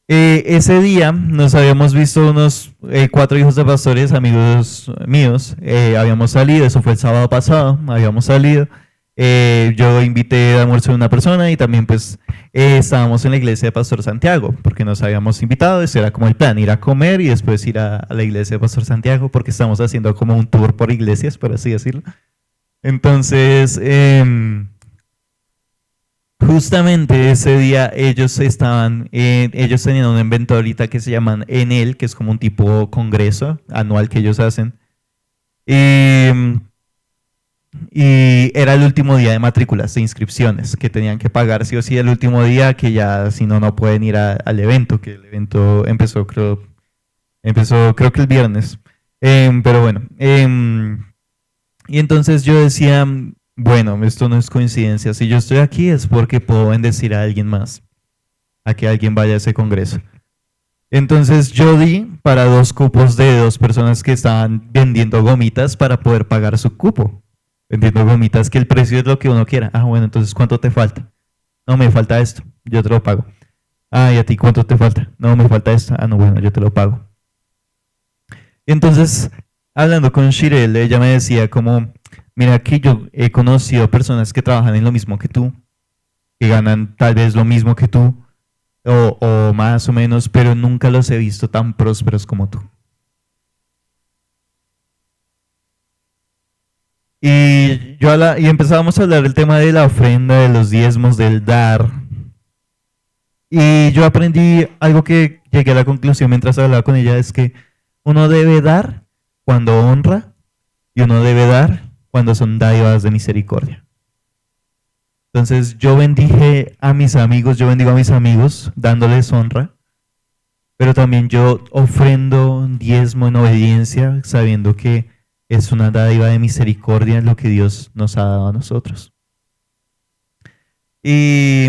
ese día nos habíamos visto unos 4 hijos de pastores, amigos míos, habíamos salido, eso fue el sábado pasado, habíamos salido. Yo invité a almuerzo a una persona y también pues estábamos en la iglesia de Pastor Santiago porque nos habíamos invitado, ese era como el plan, ir a comer y después ir a la iglesia de Pastor Santiago porque estamos haciendo como un tour por iglesias, por así decirlo. Entonces, justamente ese día ellos tenían un evento ahorita que se llaman Enel, que es como un tipo congreso anual que ellos hacen. Y era el último día de matrículas, de inscripciones, que tenían que pagar sí o sí el último día, que ya si no, no pueden ir al evento, que el evento empezó creo que el viernes. Pero bueno, y entonces yo decía, bueno, esto no es coincidencia, si yo estoy aquí es porque puedo bendecir a alguien más, a que alguien vaya a ese congreso. Entonces yo di para 2 cupos de 2 personas que estaban vendiendo gomitas para poder pagar su cupo. Vendiendo gomitas, que el precio es lo que uno quiera. Ah, bueno, entonces ¿cuánto te falta? No, me falta esto, yo te lo pago. Ah, ¿y a ti cuánto te falta? No, me falta esto. Ah, no, bueno, yo te lo pago. Entonces, hablando con Shirel, ella me decía como, mira, aquí yo he conocido personas que trabajan en lo mismo que tú, que ganan tal vez lo mismo que tú, o más o menos, pero nunca los he visto tan prósperos como tú. Y empezábamos a hablar del tema de la ofrenda, de los diezmos, del dar. Y yo aprendí algo que llegué a la conclusión mientras hablaba con ella, es que uno debe dar cuando honra y uno debe dar cuando son dádivas de misericordia. Entonces yo bendigo a mis amigos dándoles honra, pero también yo ofrendo diezmo en obediencia, sabiendo que es una dádiva de misericordia lo que Dios nos ha dado a nosotros. Y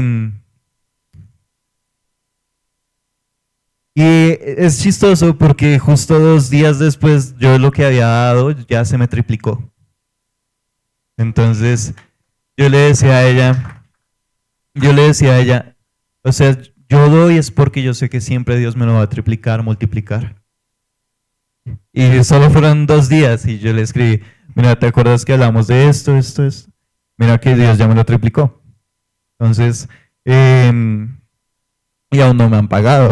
es chistoso porque justo 2 días después yo lo que había dado ya se me triplicó. Entonces yo le decía a ella, o sea, yo doy es porque yo sé que siempre Dios me lo va a triplicar, multiplicar. Y solo fueron 2 días y yo le escribí, mira, ¿te acuerdas que hablamos de esto? Mira que Dios ya me lo triplicó. Entonces, y aún no me han pagado.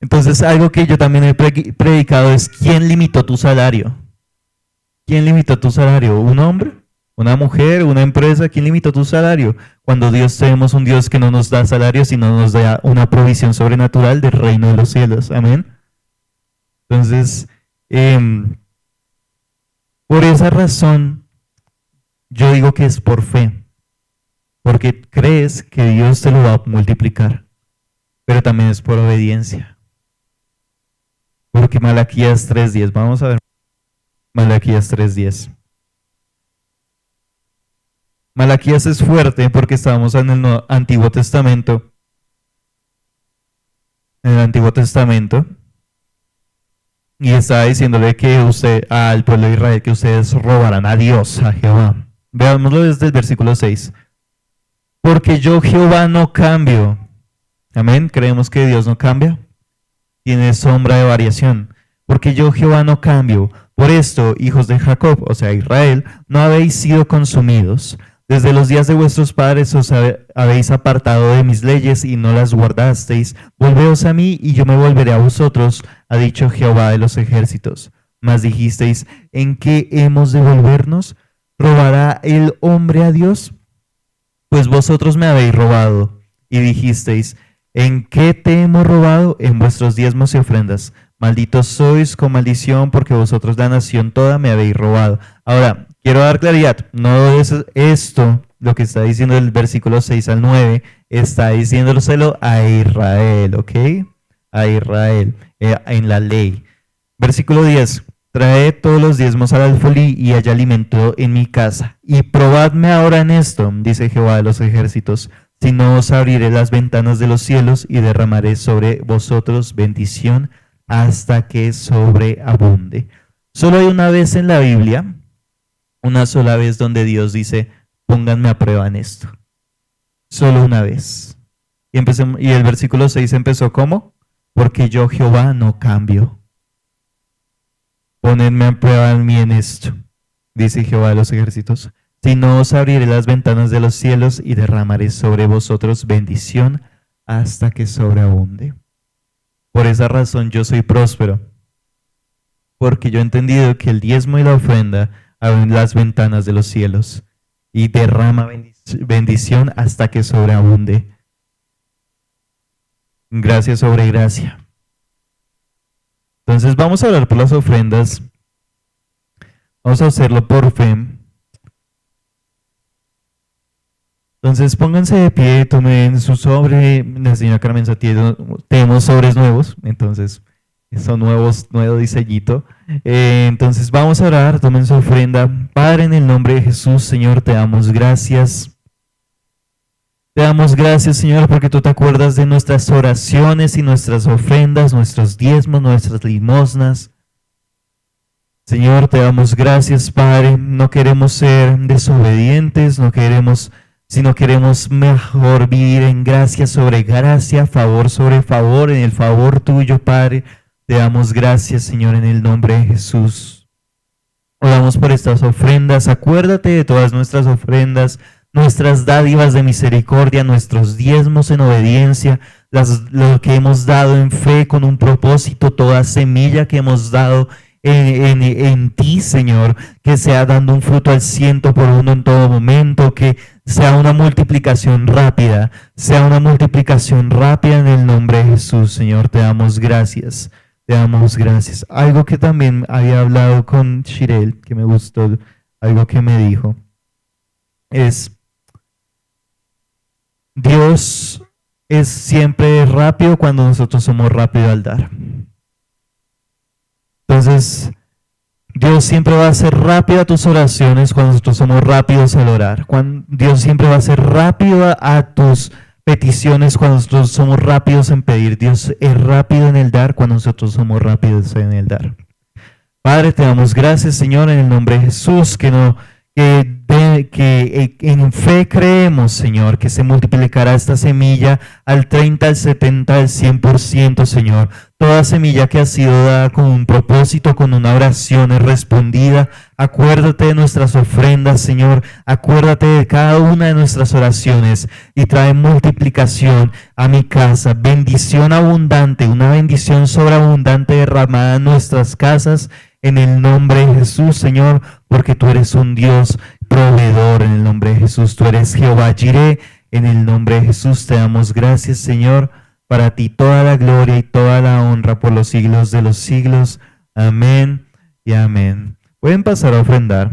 Entonces, algo que yo también he predicado es, ¿quién limitó tu salario? ¿Quién limitó tu salario? ¿Un hombre? ¿Una mujer? ¿Una empresa? ¿Quién limitó tu salario? Cuando Dios tenemos un Dios que no nos da salario, sino nos da una provisión sobrenatural del reino de los cielos. Amén. Entonces, por esa razón, yo digo que es por fe, porque crees que Dios te lo va a multiplicar, pero también es por obediencia. Porque Malaquías 3:10, vamos a ver, Malaquías 3:10. Malaquías es fuerte porque estábamos en el Antiguo Testamento. En el Antiguo Testamento. Y estaba diciéndole que al pueblo de Israel, que ustedes robarán a Dios, a Jehová. Veámoslo desde el versículo 6. Porque yo, Jehová, no cambio. Amén. ¿Creemos que Dios no cambia? Tiene sombra de variación. Porque yo, Jehová, no cambio. Por esto, hijos de Jacob, o sea, Israel, no habéis sido consumidos. Desde los días de vuestros padres os habéis apartado de mis leyes y no las guardasteis. Volveos a mí y yo me volveré a vosotros, ha dicho Jehová de los ejércitos. Mas dijisteis, ¿en qué hemos de volvernos? ¿Robará el hombre a Dios? Pues vosotros me habéis robado. Y dijisteis, ¿en qué te hemos robado? En vuestros diezmos y ofrendas. Malditos sois con maldición, porque vosotros la nación toda me habéis robado. Ahora, quiero dar claridad, no es esto lo que está diciendo el versículo 6 al 9, está diciéndoselo a Israel, ¿ok? A Israel, en la ley. Versículo 10, traed todos los diezmos al alfolí y haya alimento en mi casa. Y probadme ahora en esto, dice Jehová de los ejércitos, si no os abriré las ventanas de los cielos y derramaré sobre vosotros bendición hasta que sobreabunde. Solo hay una vez en la Biblia, una sola vez donde Dios dice, pónganme a prueba en esto. Solo una vez. Y el versículo 6 empezó ¿cómo? Porque yo Jehová no cambio. Ponedme a prueba en mí en esto, dice Jehová de los ejércitos. Si no os abriré las ventanas de los cielos y derramaré sobre vosotros bendición hasta que sobreabunde. Por esa razón yo soy próspero, porque yo he entendido que el diezmo y la ofrenda abren las ventanas de los cielos y derrama bendición hasta que sobreabunde. Gracia sobre gracia. Entonces vamos a orar por las ofrendas. Vamos a hacerlo por fe. Entonces pónganse de pie, tomen su sobre. La señora Carmen Satiel, tenemos sobres nuevos, entonces son nuevo diseñito. Entonces vamos a orar, tomen su ofrenda. Padre, en el nombre de Jesús, Señor, te damos gracias. Te damos gracias, Señor, porque tú te acuerdas de nuestras oraciones y nuestras ofrendas, nuestros diezmos, nuestras limosnas. Señor, te damos gracias, Padre. No queremos ser desobedientes, sino queremos mejor vivir en gracia sobre gracia, favor sobre favor, en el favor tuyo, Padre. Te damos gracias, Señor, en el nombre de Jesús. Oramos por estas ofrendas. Acuérdate de todas nuestras ofrendas, nuestras dádivas de misericordia, nuestros diezmos en obediencia, lo que hemos dado en fe con un propósito, toda semilla que hemos dado en ti, Señor, que sea dando un fruto al 100 por 1 en todo momento, que sea una multiplicación rápida, en el nombre de Jesús, Señor. Te damos gracias, te damos gracias. Algo que también había hablado con Shirel, que me gustó, algo que me dijo, es Dios es siempre rápido cuando nosotros somos rápidos al dar. Entonces, Dios siempre va a ser rápido a tus oraciones cuando nosotros somos rápidos al orar. Dios siempre va a ser rápido a tus peticiones cuando nosotros somos rápidos en pedir. Dios es rápido en el dar cuando nosotros somos rápidos en el dar. Padre, te damos gracias, Señor, en el nombre de Jesús, que en fe creemos, Señor, que se multiplicará esta semilla al 30, al 70, al 100%, Señor. Toda semilla que ha sido dada con un propósito, con una oración es respondida. Acuérdate de nuestras ofrendas, Señor. Acuérdate de cada una de nuestras oraciones y trae multiplicación a mi casa. Bendición abundante, una bendición sobreabundante derramada en nuestras casas. En el nombre de Jesús, Señor, porque tú eres un Dios proveedor. En el nombre de Jesús, tú eres Jehová Jireh. En el nombre de Jesús te damos gracias, Señor. Para ti toda la gloria y toda la honra por los siglos de los siglos. Amén y amén. Pueden pasar a ofrendar.